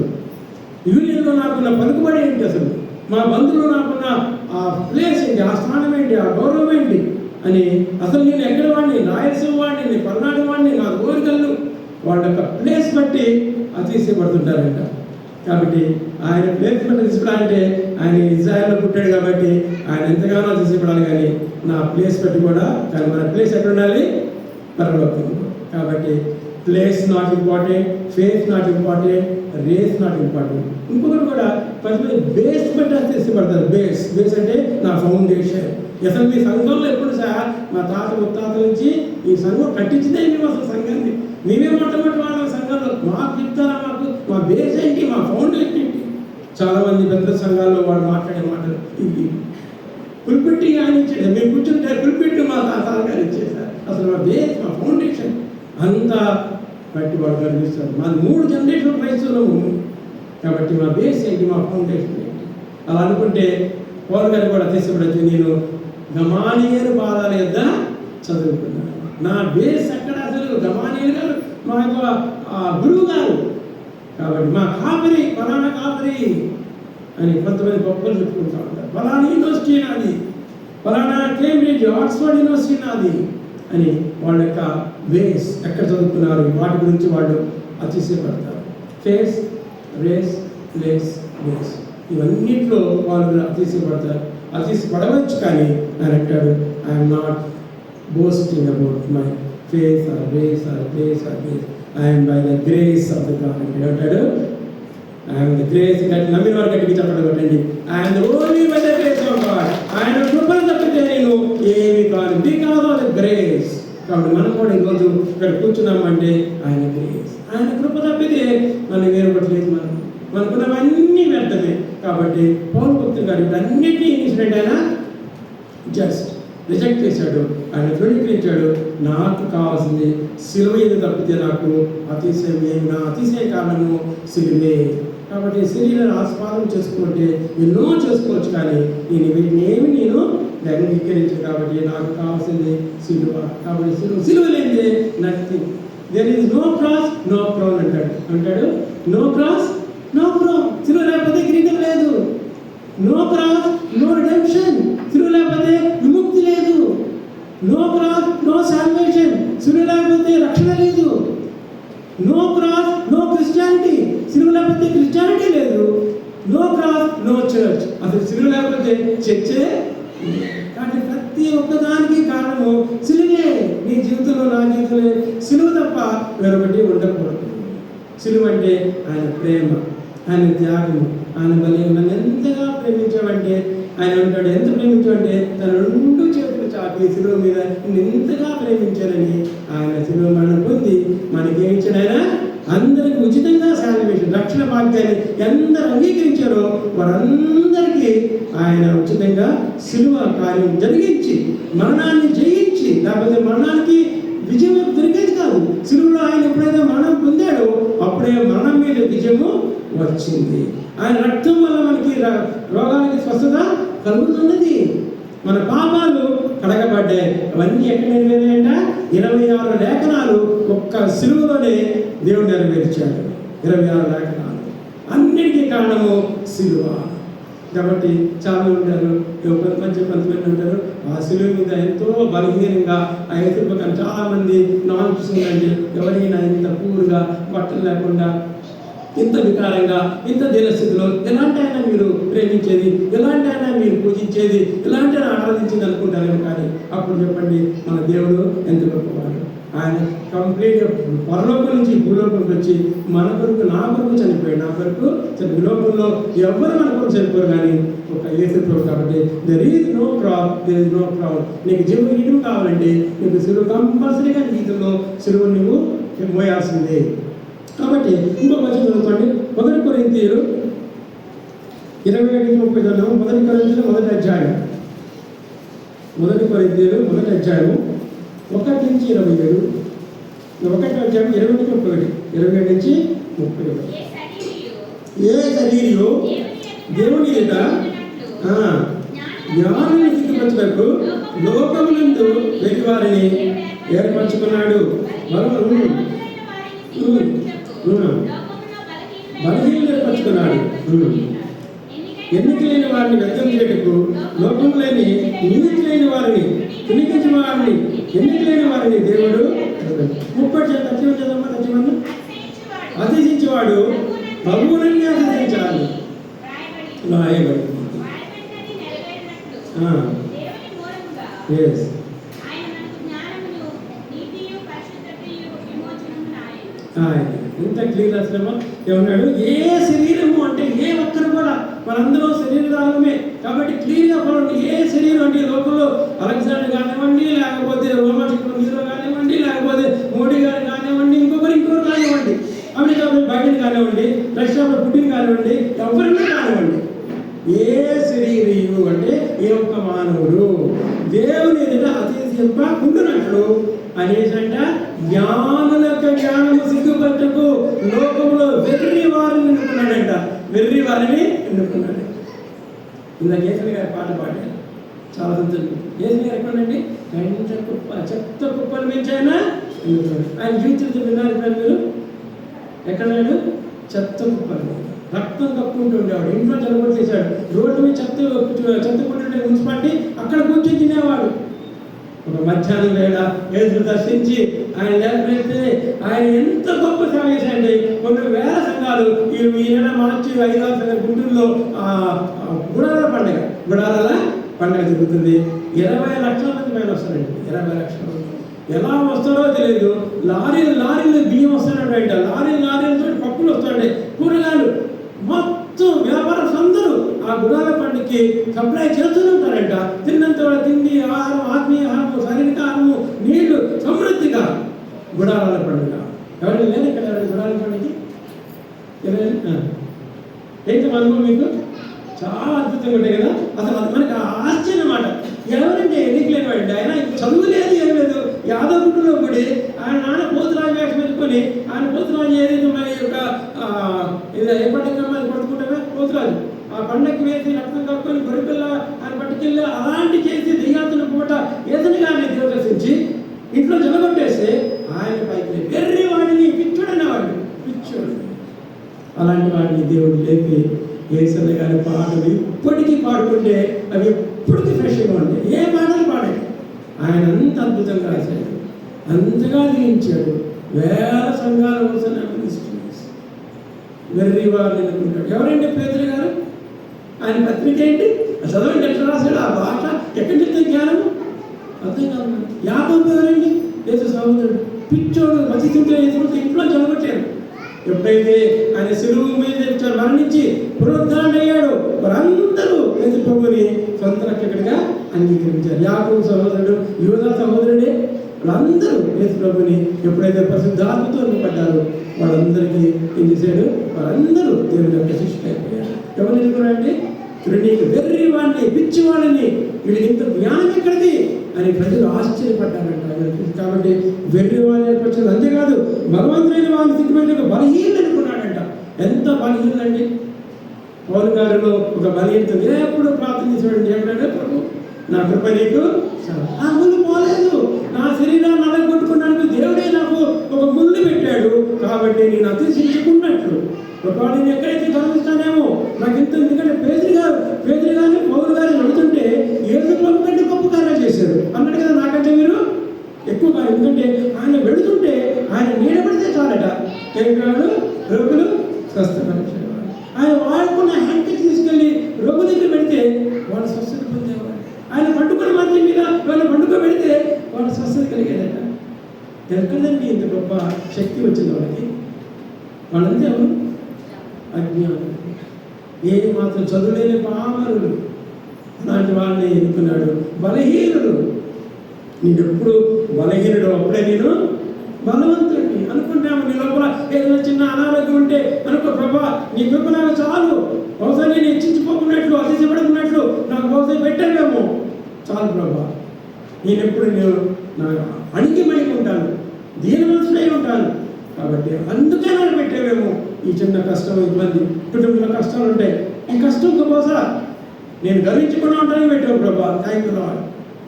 యూనియన్లో నాకున్న పలుకుబడి ఏంటి, అసలు మా బంధువులు నాకున్న ఆ ప్లేస్ ఏంటి, ఆ స్థానం ఏంటి, ఆ గౌరవం ఏంటి అని, అసలు నేను ఎక్కడ వాడిని, రాయలసీమ వాడిని, నేను కర్ణాటక వాడిని, నా కోరికలు వాళ్ళ యొక్క ప్లేస్ బట్టి అతిశయపడుతుంటారంట. కాబట్టి ఆయన ప్లేస్ బట్టి తీసుకోవాలంటే ఆయన ఇజ్రాయెల్లో పుట్టాడు కాబట్టి ఆయన ఎంతగానో అతిశయపడాలి. కానీ నా ప్లేస్ బట్టి కూడా, కానీ మన ప్లేస్ ఎక్కడ ఉండాలి, పరలోకంలో. కాబట్టి place not important, face not important, race not important. ఇంకొకటి కూడా కొంతమంది బేస్ బట్టి అతిశయపడతారు. బేస్ అంటే నా ఫౌండేషన్. అసలు మీ సంఘంలో ఎప్పుడు సార్ మా తాత ముత్తాతల నుంచి ఈ సంఘం కట్టించిందే మేము, అసలు సంఘాన్ని మేమే మొట్టమొదటి వాళ్ళ సంఘంలో మాకు చెప్తారా, మా బేస్ ఏంటి, మా ఫౌండేషన్ ఏంటి. చాలామంది పెద్ద సంఘాల్లో వాళ్ళు మాట్లాడే మాటలు ఇవి. పుల్పిట్టి ఆయన ఇచ్చాడు, మేము కూర్చుంటే పుల్పిట్టు మా తాతలు గారు ఇచ్చేసారు. అసలు మా బేస్, మా ఫౌండేషన్ అంతా బట్టి వాళ్ళు కనిపిస్తారు. మాది 3 జనరేషన్ క్రైస్తవులు కాబట్టి మా బేస్ ఏంటి, మా ఫౌండేషన్ ఏంటి. అలా అనుకుంటే పౌలు గారు కూడా తీసుకోవడానికి నేను గమాలీయేలు పాదాల యొద్ద చదువుకున్నాను. నా బేస్ అక్కడ, అసలు గమాలీయేలు గారు మా యొక్క గురువు గారు. కాబట్టి మా కాపరి, ఫలానా కాపరి అని కొంతమంది గొప్పలు చెప్పుకుంటూ ఉంటారు. ఫలానా యూనివర్సిటీ నాది, ఫలానా కేంబ్రిడ్జ్, ఆక్స్ఫర్డ్ యూనివర్సిటీ నాది అని వాళ్ళ యొక్క బేస్ ఎక్కడ చదువుకున్నారు వాటి గురించి వాళ్ళు అతిశయపడతారు. ఫేస్, రేస్, ప్లేస్, బేస్ ఇవన్నిట్లో వాళ్ళు అతిశయపడతారు. అతిశయపడవచ్చు. కానీ ఆయన అంటాడు, I'm not boasting about my faith or race or place or this. I am by the grace of the God. అంటాడు, I am the grace. నమ్మిన వారు గట్టిగా చెప్పడం కొట్టండి. I am the only by the grace of God. ఆయన కృపను తప్పితే నేను ఏమి కాదు, బికాజ్ ఆఫ్ ద గ్రేస్. కాబట్టి మనం కూడా ఈరోజు ఇక్కడ కూర్చున్నామంటే ఆయన గ్రేస్, ఆయన కృప తప్పితే మనం వేరొకట్లేదు. మనకున్నవన్నీ వ్యర్థమే. కాబట్టి పౌలు భక్తులు గారు ఇప్పుడు అన్నింటినీ ఇన్సిడెంట్ అయినా జస్ట్ రిజెక్ట్ చేశాడు, ఆయన ధృవీకరించాడు. నాకు కావాల్సింది సిలువ ఏది తప్పితే నాకు అతిశయం ఏమి, నా అతిశయ కారణము సిలువే. కాబట్టి శరీరాన్ని ఆస్వాదం చేసుకుంటే ఎన్నో చేసుకోవచ్చు, కానీ నేను వీటిని నేను అంగీకరించను. కాబట్టి నాకు కావాల్సింది సిలువ. కాబట్టి సిలువ లేదే nothing. There is no cross no crown అంటాడు. No cross no crown. సిలువ లేకపోతే కిరీటం లేదు. No cross no redemption. సిలువ లేకపోతే విముక్తి లేదు. No cross no salvation. సిలువ లేకపోతే రక్షణ లేదు. No cross no Christianity. సిలువ లేకపోతే క్రిస్టియానిటీ లేదు. No cross no church. అసలు సిలువ లేకపోతే చర్చే. కాబట్టి ప్రతి ఒక్కదానికి కారణము సిలువే. నీ జీవితంలో, నా జీవితంలో సిలువ తప్ప వేరొకటి ఉండకూడదు. సిలువ అంటే ఆయన ప్రేమ, ఆయన త్యాగము, ఆయన బలి. నన్ను ఎంతగా ప్రేమించావంటే ఆయన అంటాడు, ఎంత ప్రేమించావంటే తన 2 చేతులు చాపి సిలువ మీద నిన్ను ఎంతగా ప్రేమించారని ఆయన సిలువ మరణం పొంది మనకేమి ఇచ్చాడు. ఆయన అందరికీ ఉచితంగా సాల్వేషన్, రక్షణ భాగ్యాన్ని ఎందరు అంగీకరించారో వారందరికీ ఆయన ఉచితంగా సిలువ కార్యం జరిగించి మరణాన్ని జయించి, లేకపోతే మరణానికి విజయం దొరికేది కాదు. సిలువలో ఆయన ఎప్పుడైతే మరణం పొందాడో అప్పుడే మరణం మీద విజయము వచ్చింది. ఆయన రక్తం వల్ల మనకి రోగాలకి స్వస్థత కలుగుతున్నది. మన పాపాలు కడగబడ్డాయి. అవన్నీ ఎక్కడ నెరవేరాయంట? 26 లేఖనాలు ఒక్క సిలువలోనే దేవుడు నెరవేర్చాడు. 26 లేఖనాలు. అన్నిటికీ కారణము సిలువ. కాబట్టి చాలా ఉంటారు, కొంతమంది ఉంటారు ఆ సిలువ మీద ఎంతో బలహీనంగా ఆ ఎదుర్కొన్న చాలా మంది నాన్ చూసిందండి. ఎవరైనా ఇంత పూర్గా బట్టలు లేకుండా, ఇంత వికారంగా, ఇంత దీనస్థితిలో ఎలాంటి అయినా మీరు ప్రేమించేది, ఎలాంటి అయినా మీరు పూజించేది, ఎలాంటి అయినా ఆరాధించేది అనుకుంటారేమో. కానీ అప్పుడు చెప్పండి, మన దేవుడు ఎంత గొప్పవాడు. ఆయన కంప్లీట్గా పరలోకం నుంచి భూలోకంకి వచ్చి మన కొరకు, నా కొరకు చనిపోయాడు. నా కొరకు లోకంలో ఎవరు మన కొరకు చనిపోరు, కానీ ఒక యేసు. కాబట్టి there is no cross, there is no crown. నీకు జీవనం కావాలంటే నీకు సిలువ కంపల్సరీగా జీవితంలో సిలువ నువ్వు మోయాల్సిందే. కాబట్టి ఇంకొక వచనం చదువుకోండి. 1 కొరింథీయులు 21-30 చదువు. 1 కొరింథీయులు మొదటి అధ్యాయం 1 కొరింథీయులు మొదటి అధ్యాయం 1-27. 1 అధ్యాయం 20-31, 27-31. ఏ శరీరియు దేవుని ఎదుట జ్ఞానాన్ని సిగ్గుపరచుటకు లోకమునందు వెలివారిని ఏర్పరచుకున్నాడు. బలహీనలు ఏర్పరచుకున్నాడు. ఎన్నిక లేని వారిని వ్యక్తం చేయటకు, లోకం లేని నీతి లేని వారిని, తునికించిన వారిని, ఎన్నిక లేని వారిని దేవుడు 30 అతిశించేవాడు ప్రభువునని అతిశించాలి. రాయబడి ఇంత క్లియర్ అసలు ఏమన్నాడు? ఏ శరీరము అంటే ఏ ఒక్కరు కూడా మనందరూ శరీరదానమే. కాబట్టి క్లియర్గా పడండి. ఏ శరీరం అంటే లోకంలో అలెగ్జాండర్ కానివ్వండి, లేకపోతే రోమాచక్రం హీరో కానివ్వండి, లేకపోతే మోడీ గారు కానివ్వండి, ఇంకొకరు కానివ్వండి, అమెరికా బైడెన్ కానివ్వండి, రష్యాలో పుటిన్ కానివ్వండి, ఎవరైనా కానివ్వండి, ఏ శరీరీయు అంటే ఏ ఒక్క మానవుడు దేవుని ఎదుట అతిశయింపకుండునట్లు అనేసంట జ్ఞానులకు జ్ఞానము సిగ్గుపట్టకు లోకంలో వెర్రి వారిని ఎన్నుకున్నాడంట. వెర్రి వారిని ఎన్నుకున్నాడు. ఇందాక ఏసయ్య గారి పాట పాడారు, చాలా సంతోషం. ఏసయ్య గారు ఎక్కడండి? చెత్త కుప్పలు మించైనా ఎన్నుకున్నాడు. ఆయన జీవితంతో విన్నారు మీరు? ఎక్కడాడు? చెత్త కుప్పలు, రక్తం కప్పుకుంటూ ఉండేవాడు. ఇంట్లో జలగొట్టేశాడు. రోడ్డు మీద చెత్త కొట్టే మున్సిపాలిటీ అక్కడ కూర్చొని తినేవాడు. ఒక మధ్యాహ్నం వేళ యేసును దర్శించి ఆయన లేకపోతే ఆయన ఎంత గొప్ప సేవ చేశాడండి. కొన్ని వేల సంఘాలు ఈ నెల మార్చి 5వ సంఘం గుంటూరులో గుడారాల పండుగ జరుగుతుంది. 20 లక్షల మంది పైన వస్తారండి. 20 లక్షల మంది ఎలా వస్తారో తెలియదు. లారీలు బియ్యం వస్తాడంట. లారీలతో పప్పులు వస్తాయండి, కూరగాయలు మొత్తం వ్యాపారస్తులు అందరూ ఆ గుడాల పండుగకి సప్లై చేస్తూనే ఉంటారంట. తిన్నంత తిండి, ఆహారం, ఆత్మీయ ఆహారము, శారీరక ఆహారము, నీళ్లు సమృద్ధిగా గుడారాల పండుగ. ఎవరైనా లేదు ఇక్కడ గుడాల పండుగ? ఏంటి అనుభవం మీకు? చాలా అద్భుతంగా ఉంటాయి కదా. అసలు అది మనకి ఆశ్చర్యం అన్నమాట. ఎవరంటే ఎన్నికలేనివాడండి. ఆయన చదువు లేదు, ఏం లేదు. యాదవ్ గుడ్డులో పడి ఆయన నాన్న పోతురాజు వేషం పెట్టుకొని ఆయన పోతురాజు ఏదైతే మన యొక్క ఏ పండుగ పడుకుంటామే పోతురాజు ఆ పండగకి వేసి రక్తం కప్పుకొని గొరిపిల్ల ఆయన పట్టుకెళ్ళి అలాంటి చేసి దిగాతున్న పూట ఏదని కానీ దేవుడు దర్శించి ఇంట్లో జలగొట్టేస్తే ఆయన పైకి వెర్రి వాడిని పిచ్చుడన్న వాడిని పిచ్చుడు. అలాంటి వాడిని దేవుడు లేపి యేసయ్య గారి పాటలు ఇప్పటికీ పాడుకుంటే అవి ఎప్పటికీ ఫ్రెష్గా ఉంటాయి. ఏ పాటలు పాడండి, ఆయన అంత అద్భుతంగా రాశాడు, అంతగా దిగించాడు. వేల సంఘాల కోసం వెర్రి వారిని అనుకుంటాడు. ఎవరండి? పేతురు గారు. ఆయన పత్రిక ఏంటి? చదవండి ఎట్లా రాశాడు, ఆ భాష ఎక్కడి నుంచి జ్ఞానము అర్థం కాదు. యాకోబు ఎవరండి? యేసు సహోదరుడు. పిచ్చోడు మసితుంటే ఇంట్లో జలగొట్టాడు. ఎప్పుడైతే ఆయన శిలువ మీద మరణించి పునరుద్ధరణ అయ్యాడు, వారందరూ యేసు ప్రభువుని సొంత రక్షకుడిగా అంగీకరించారు. యాకోబు సహోదరుడు, యూదా సహోదరుడే, వాళ్ళందరూ యేసు ప్రభువుని ఎప్పుడైతే పరిశుద్ధాత్మతో నింపడ్డారో వాళ్ళందరికీ ఏం చేశాడు? వారందరూ దేవుని యొక్క శిష్యులు అయిపోయారు. ఎవరు ఎన్నుకున్నారంటే? నీకు వెర్రి వాడిని, పిచ్చి వాడిని, వీళ్ళకి ఇంత జ్ఞానం ఎక్కడిది అని ప్రజలు ఆశ్చర్యపడ్డారంట. కాబట్టి వెర్రి వాళ్ళు ఏర్పరిచింది. అంతేకాదు భగవంతుడైన వాళ్ళని సిగ్గుపెట్టి బలహీనలు అనుకున్నాడంట. ఎంత బలహీనండి! పౌలు గారిలో ఒక బలహీనత ఎప్పుడు ప్రార్థన చేసేవాడు. ఏమిటంటే, ప్రభు నా కృప నీకు ఆ ముళ్ళు పోలేదు, నా శరీరాన్ని అడగొట్టుకున్నాను, దేవుడే నాకు ఒక ముళ్ళు పెట్టాడు, కాబట్టి నేను అతిశించుకున్నట్లు ఒకవేళ నేను ఎక్కడైతే గమనిస్తానేమో నాకు ఇంత. ఎందుకంటే పేదరి గారిని పౌలు గారిని అడుగుతుంటే యేసు ప్రభు కంటే గొప్ప కార్యాలు చేశారు అన్నాడు కదా. నాకంటే మీరు ఎక్కువ. ఎందుకంటే ఆయన వెళుతుంటే ఆయన నీడబడితే చాలట తెలిపాడు, రోగులు స్వస్థపరిచేవాడు. ఆయన వాడుకున్న హ్యాండ్కి తీసుకెళ్ళి రోగు దగ్గర పెడితే వాళ్ళు స్వస్థత పొందేవాడు. ఆయన పండుగల మంది మీద వాళ్ళ పండుగ పెడితే వాళ్ళ స్వస్థత కలిగేదట. ఎక్కడండి ఇంత గొప్ప శక్తి వచ్చింది వాళ్ళకి? వాళ్ళంతా ఎవరు? అజ్ఞానం, ఏ మాత్రం చదువులేని పామరులు. అలాంటి వాళ్ళని ఎన్నుకున్నాడు. బలహీనుడు. నీకు ఎప్పుడు బలహీనుడు, అప్పుడే నేను బలవంతుడిని అనుకుంటాము. నీలో లోపల ఏదైనా చిన్న అనారోగ్యం ఉంటే అనుకో, ప్రభా నీ కృప నాకు చాలు, బహుశా నేను హెచ్చించుకోకున్నట్లు అతిశపడుకున్నట్లు నాకు బహుశా పెట్టావేమో, చాలు ప్రభా. నేను ఎప్పుడు నా అణిగిమై ఉంటాను, దీని మనసులై ఉంటాను, కాబట్టి అందుకే నాకు పెట్టావేమో ఈ చిన్న కష్టం, ఇబ్బంది, కుటుంబంలో కష్టాలు ఉంటాయి. ఈ కష్టం బహుశా నేను గర్వించకుండా ఉంటానని పెట్టావు ప్రభా. Thank you lord.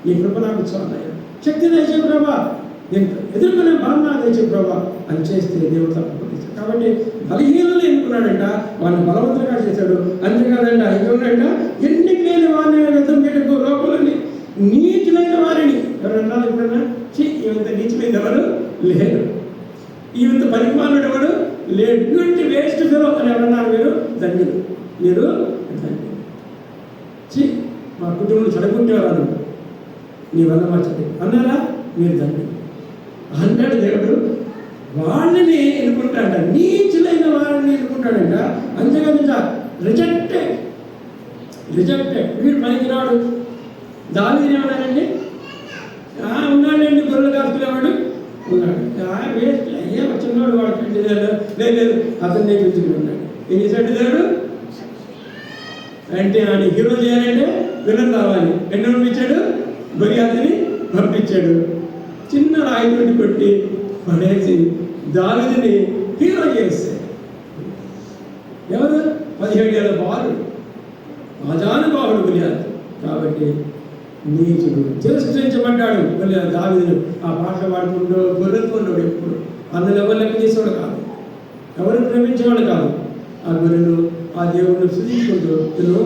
నీ కృప నాకు చాలు, శక్తి తెచ్చే ప్రభా, నేను ఎదుర్కొనే భావన తెచ్చే ప్రభా అని చేస్తే దేవుడు తప్పకుండా. కాబట్టి బలహీనలు ఎన్నుకున్నాడంట, వాళ్ళని బలవంతంగా చేశాడు. అంతేకాదంట ఇంకొకరంట, ఎన్నిక లేని వారిని యుద్ధం చేయటకు లోపలని నీచులైన వారిని ఎవరన్నా ఎప్పుడన్నా ఈవంత నీచమైంది ఎవరు లేరు, ఈవంత పరిమాణుడు ఎవడు లేడు, ఇటువంటి వేస్ట్ ఫెలో అని ఎవరన్నారు మీరు ధన్యులు, మీరు ధన్యులు. మా కుటుంబంలో చెడగొట్టేవారు నీ వల్ల మార్చండి అన్నారా, మీరు ధన్యులు అన్నాడు దేవుడు. వాళ్ళని ఎన్నుకుంటాడంట, నీచులైన వారిని ఎన్నుకుంటాడంట. అంతేకాదంట రిజెక్టెడ్, వీడు పనికిరాడు. దావీదుని ఏమన్నారండి, ఉన్నాడండి గొర్రెలు కాసుకునేవాడు ఉన్నాడు, వేస్ట్ అయ్యా చిన్నవాడు వాడు లేదు అతను నేర్పించుకున్నాడు. ఏం చేశాడు దేవుడు అంటే ఆయన హీరో చేయాలంటే విలన్ రావాలి. ఎన్నో పంపించాడు, గొలియాతుని పంపించాడు. చిన్న రాయితోటి కొట్టి పడేసి దావీదుని హీరో చేస్తాడు. ఎవరు 17 ఏళ్ళ బాలుడు, ఆజానుబాహుడు గొలియాతు. కాబట్టి నీచుడు తిరస్కరించబడ్డాడు దావీదును. ఆ పాటలు పాడుకుంటూ గొర్రెలతో ఉన్నాడు. ఎప్పుడు అందులో ఎవరు లెక్క చేసేవాడు కాదు, ఎవరు ప్రేమించేవాడు కాదు. ఆ గొర్రెలు ఆ దేవుడిని సృజించుకుంటూ ఎన్నో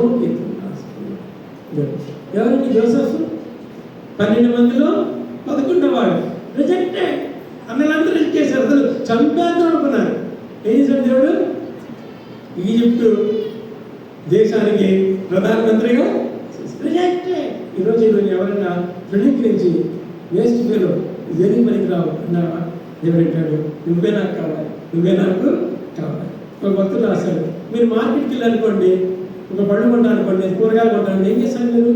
ఎవరికి జోసెఫ్ 12 మందిలో 11వ వాడు రిజెక్టెడ్. అన్నలందరూ రిజెక్ట్ చేశారు, అసలు చంపేద్దాం అనుకున్నారు. ఏం చేశాడు దేవుడు, ఈజిప్టు దేశానికి ప్రధానమంత్రిగా రిజెక్టెడ్. ఈరోజు ఎవరైనా తృణీకరించి వేస్ట్ పేరు దేనికి పనికి రావు అన్నావా, దేవుడు అంటాడు నువ్వే నాకు కావాలి, నువ్వే నాకు కావాలి. ఒక భక్తులు రాశాడు, మీరు మార్కెట్కి వెళ్ళాలనుకోండి, ఒక పళ్ళు కొంటాను అనుకోండి, కూరగాయలు కొంటాను, ఏం చేస్తాను మీరు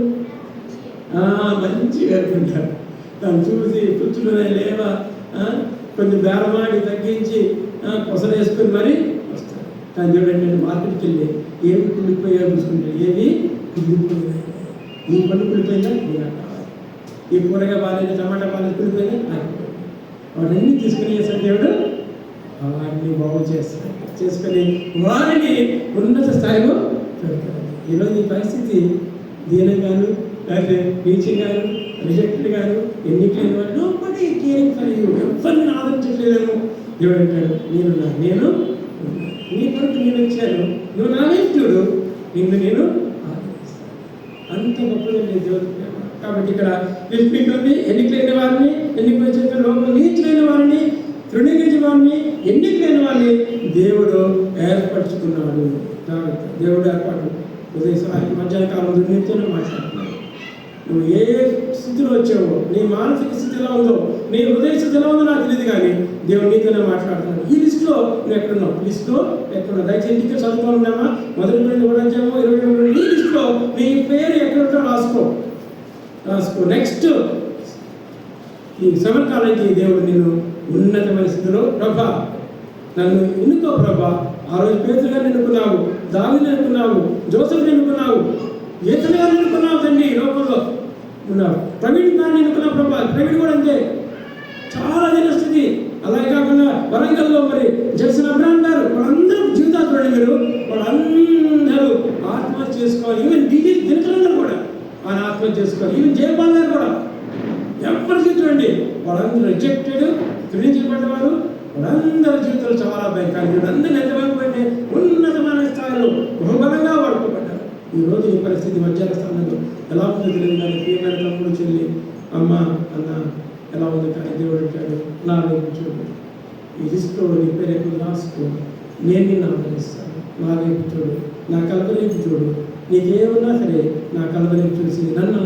మంచిగా అనుకుంటారు. దాన్ని చూసి పుచ్చులునే లేవా కొంచెం బేరమాడి తగ్గించి కొసలు వేసుకొని మరీ వస్తారు. కానీ చూడండి నేను మార్కెట్కి వెళ్ళి ఏమి కుళ్ళిపోయా చూసుకుంటాను, ఏమి కుళ్ళిపోయినాయి, ఈ పళ్ళు కుళ్ళిపోయిందా నాకు కావాలి, ఈ కూరగాయ బాగాలేదు, టమాటా బాగాలేదు, కుళ్ళిపోయిందా నాకు, వాడన్నీ తీసుకుని చేస్తాడు దేవుడు, వాడిని బాగు చేస్తాడు, చేసుకొని వారిని ఉన్నత స్థాయిలో పెడతాడు. ఈరోజు ఈ పరిస్థితి దీనంగాను లేకపోతే టీచింగ్ గాను రిజెక్టెడ్ గాను ఎన్నికైన వాడు నోబడీ కేరింగ్ ఫర్ యూ, ఎవరిని ఆదరించట్లేదేమో. దేవుడు అంటాడు నేను నీ కొరకు నేను వచ్చాను, నువ్వు నా వైపు చూడు, నిన్ను నేను ఆదరిస్తాను. అంత గొప్పదండి దేవుడు. కాబట్టి ఇక్కడ ఉంది, ఎన్నికైన వారిని, ఎన్నికల చేత లోపల నీచులైన వారిని, తృణీకరించిన వారిని, ఎన్నికైన వారిని దేవుడు ఏర్పరచుకున్నాడు. దేవుడు ఏర్పాటు ఉదయం మధ్యాహ్న కాలం దుర్నీతితోనే మాట్లాడుతున్నాడు. నువ్వు ఏ స్థితిలో వచ్చావో, నీ మానసిక స్థితి ఎలా ఉందో, నీ హృదయ స్థితి ఎలా ఉందో నాకు తెలియదు, కానీ దేవుడు నీతోనే మాట్లాడుతున్నాడు. ఈ లిస్టులో నువ్వు ఎక్కడున్నావు, లిస్టులో ఎక్కడున్నావు, దయచేసి ఇంటికి చదువుకోవాలన్నామా, మొదటి నుండి 22 ఈ లిస్టులో నీ పేరు ఎక్కడుంటో రాసుకో. నెక్స్ట్ ఈ సమరకాలానికి దేవుడు నిన్ను ఉన్నతమైన స్థితిలో, ప్రభా నన్ను ఎన్నుకో ప్రభా. ఆ రోజు పేతురు గారిని ఎన్నుకున్నావు, దావీదుని ఎన్నుకున్నావు, జోసెఫ్ని ఎన్నుకున్నావు, యేసుని గారిని ఎన్నుకున్నావు తండ్రి. లోకంలో ఉన్నావు ప్రవీణ్ గారిని ఎన్నుకున్నావు ప్రభా. ప్రవీణ్ కూడా అంతే, చాలా దినస్థితి. అలాగే కాకుండా వరంగల్లో మరి జడ్సన్ అబ్రాహం గారు, వాళ్ళందరూ జీవితాలు చూడండి మీరు, వాళ్ళందరూ ఆత్మహత్య చేసుకోవాలి. ఈవెన్ దినకరంగా కూడా ఆయన ఆత్మహత్య చేసుకోవాలి. ఈవెన్ జయపాల్ గారు కూడా ఎవరు చూడండి, వాళ్ళందరూ రిజెక్టెడ్, తృణీకరించబడ్డవారు, వాళ్ళందరి జీవితాలు చాలా భయంకరంగా. వీళ్ళందరూ ఎంతవరకు ఉన్నతమైన స్థాయిలో బహుబలంగా వాడుకోబడ్డారు. ఈరోజు ఈ పరిస్థితి మధ్యాహ్న స్థానంలో ఎలా ఉందో తెలియదు, కానీ ప్రియమైన తమ్ముడు చెల్లి అమ్మ అన్న ఎలా ఉంది, కానీ దేవుడు అంటాడు నా వైపు చూడు, ఈ లిస్టులో నీ పేరు ఎక్కువ రాసుకో, నేను నిన్ను ఆదరిస్తాను. నా వైపు చూడు, నా కల్పనకు చూడు, నీకేమన్నా సరే నా కల్పనకు చూసి నన్ను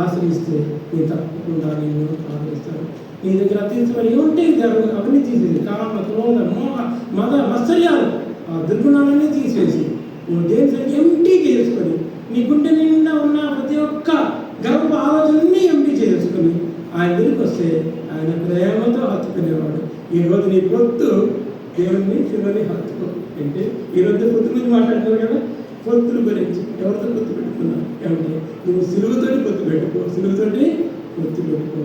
ఆశ్రయిస్తే నీ తప్పకుండా నేను ఆదరిస్తాను. నీ దగ్గర అతీతమని ఉంటే అవన్నీ తీసేసి కామ, క్రోధ, మోహ, మద, మత్సర్యాలు, ఆ దుర్గుణాలన్నీ తీసేసి నువ్వు దేని ఎంటీ చేసుకొని, నీ గుండె నిండా ఉన్న ప్రతి ఒక్క గర్భ ఆలోచనని ఎంటీ చేసుకొని ఆయన దగ్గరికి వస్తే ఆయన ప్రేమతో హత్తుకునేవాడు. ఈరోజు నీ పొత్తు దేవుని శిలువని హత్తుకో. అంటే ఈరోజు పొత్తు గురించి మాట్లాడుతున్నారు కదా, పొత్తుల గురించి ఎవరితో పొత్తు పెట్టుకున్నావు? ఏమంటే నువ్వు సిలువతోటి పొత్తు పెట్టుకో, సిలువతోటి పొత్తు పెట్టుకో.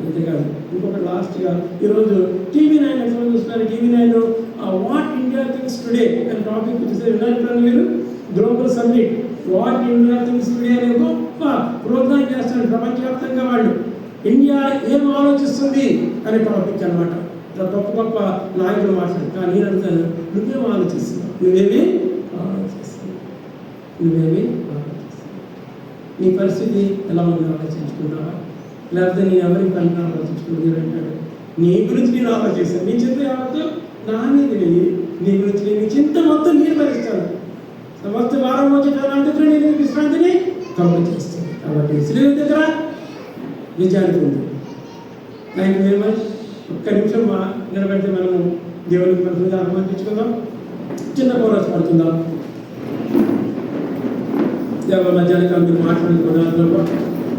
అంతేకాదు ఇంకొక లాస్ట్గా ఈరోజు TV9 ఎక్కడ చూస్తున్నారు? TV9 what India things today అనే టాపిక్ విన్నారు మీరు? Global summit what India things today అనే గొప్ప ప్రోగ్రామ్ చేస్తున్నారు ప్రపంచవ్యాప్తంగా. వాళ్ళు ఇండియా ఏం ఆలోచిస్తుంది అనే టాపిక్ అనమాట. గొప్ప గొప్ప నాయకులు మాట్లాడు. కానీ నేను అంటాను, నువ్వేం ఆలోచిస్తున్నావు? నువ్వేమి ఆలోచిస్తున్నావు? నీ పరిస్థితి ఎలా ఉంది ఆలోచించుకున్నావా? లేకపోతే నేను ఎవరికి కన్నా ఆలోచించుకున్నాను అంటాడు. నీ గురించి నేను ఆలోచిస్తాను. నీ చింత యావత్తు నా మీద వెయ్యి. నీ గురించి నేను చింత మొత్తం నేను భరిస్తాను. సమస్త వారం వచ్చేటంటే నేను విశ్రాంతిని కవర్ చేస్తాను. కాబట్టి సిలువ దగ్గర విజయానికి ఉంది. Thank you very much. ఒక్క నిమిషం నిలబెడితే మనము దేవునికి మనసుగా ఆహ్వానించుకుందాం. చిన్న కోరస్ పడుతుందాం. దేవ మధ్యాహ్నం మీరు మాట్లాడుకున్నారు.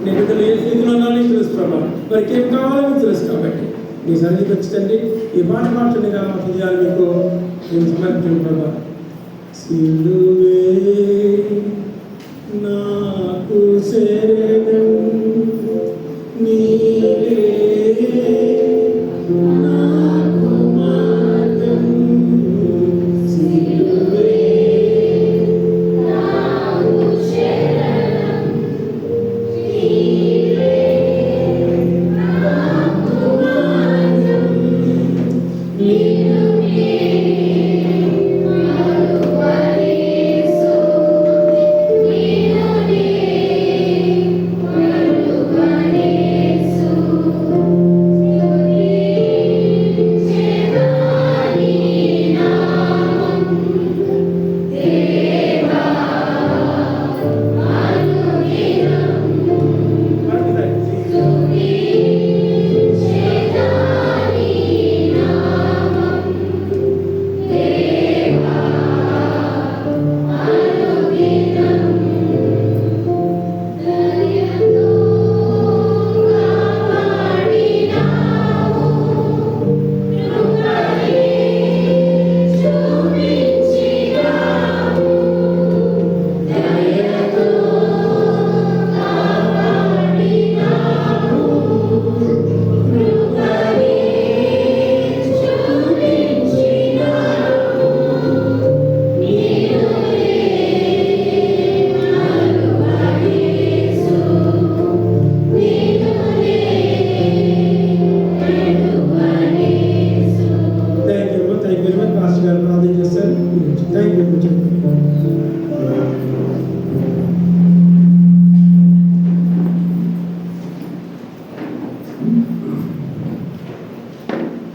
నేను ఇద్దరు ఏ స్థితిలో ఉన్నాను నీకు తెలుసు ప్రభా, వారికి ఏం కావాలో మీకు తెలుసు. కాబట్టి మీ సన్నిధికి వచ్చిందండి ఈ మాట మాట్లాడిగా మా హృదయాలు మీకు నేను సమర్పించండి ప్రభా. సిలువే నాకు శరణం, నీవే నాకు మార్గం. సిలువే నాకు శరణం, నీవే నాకు మార్గం. నీవే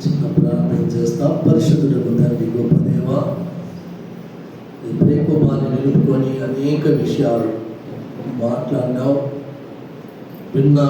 చిన్న ప్రార్థన చేస్తా. పరిశుద్ధుడకు తండ్రి, గొప్ప దేవా, ఈ ప్రేమమాన్ని నిలుపుకొని అనేక విషయాలు మాట్లాడినావు, విన్నా.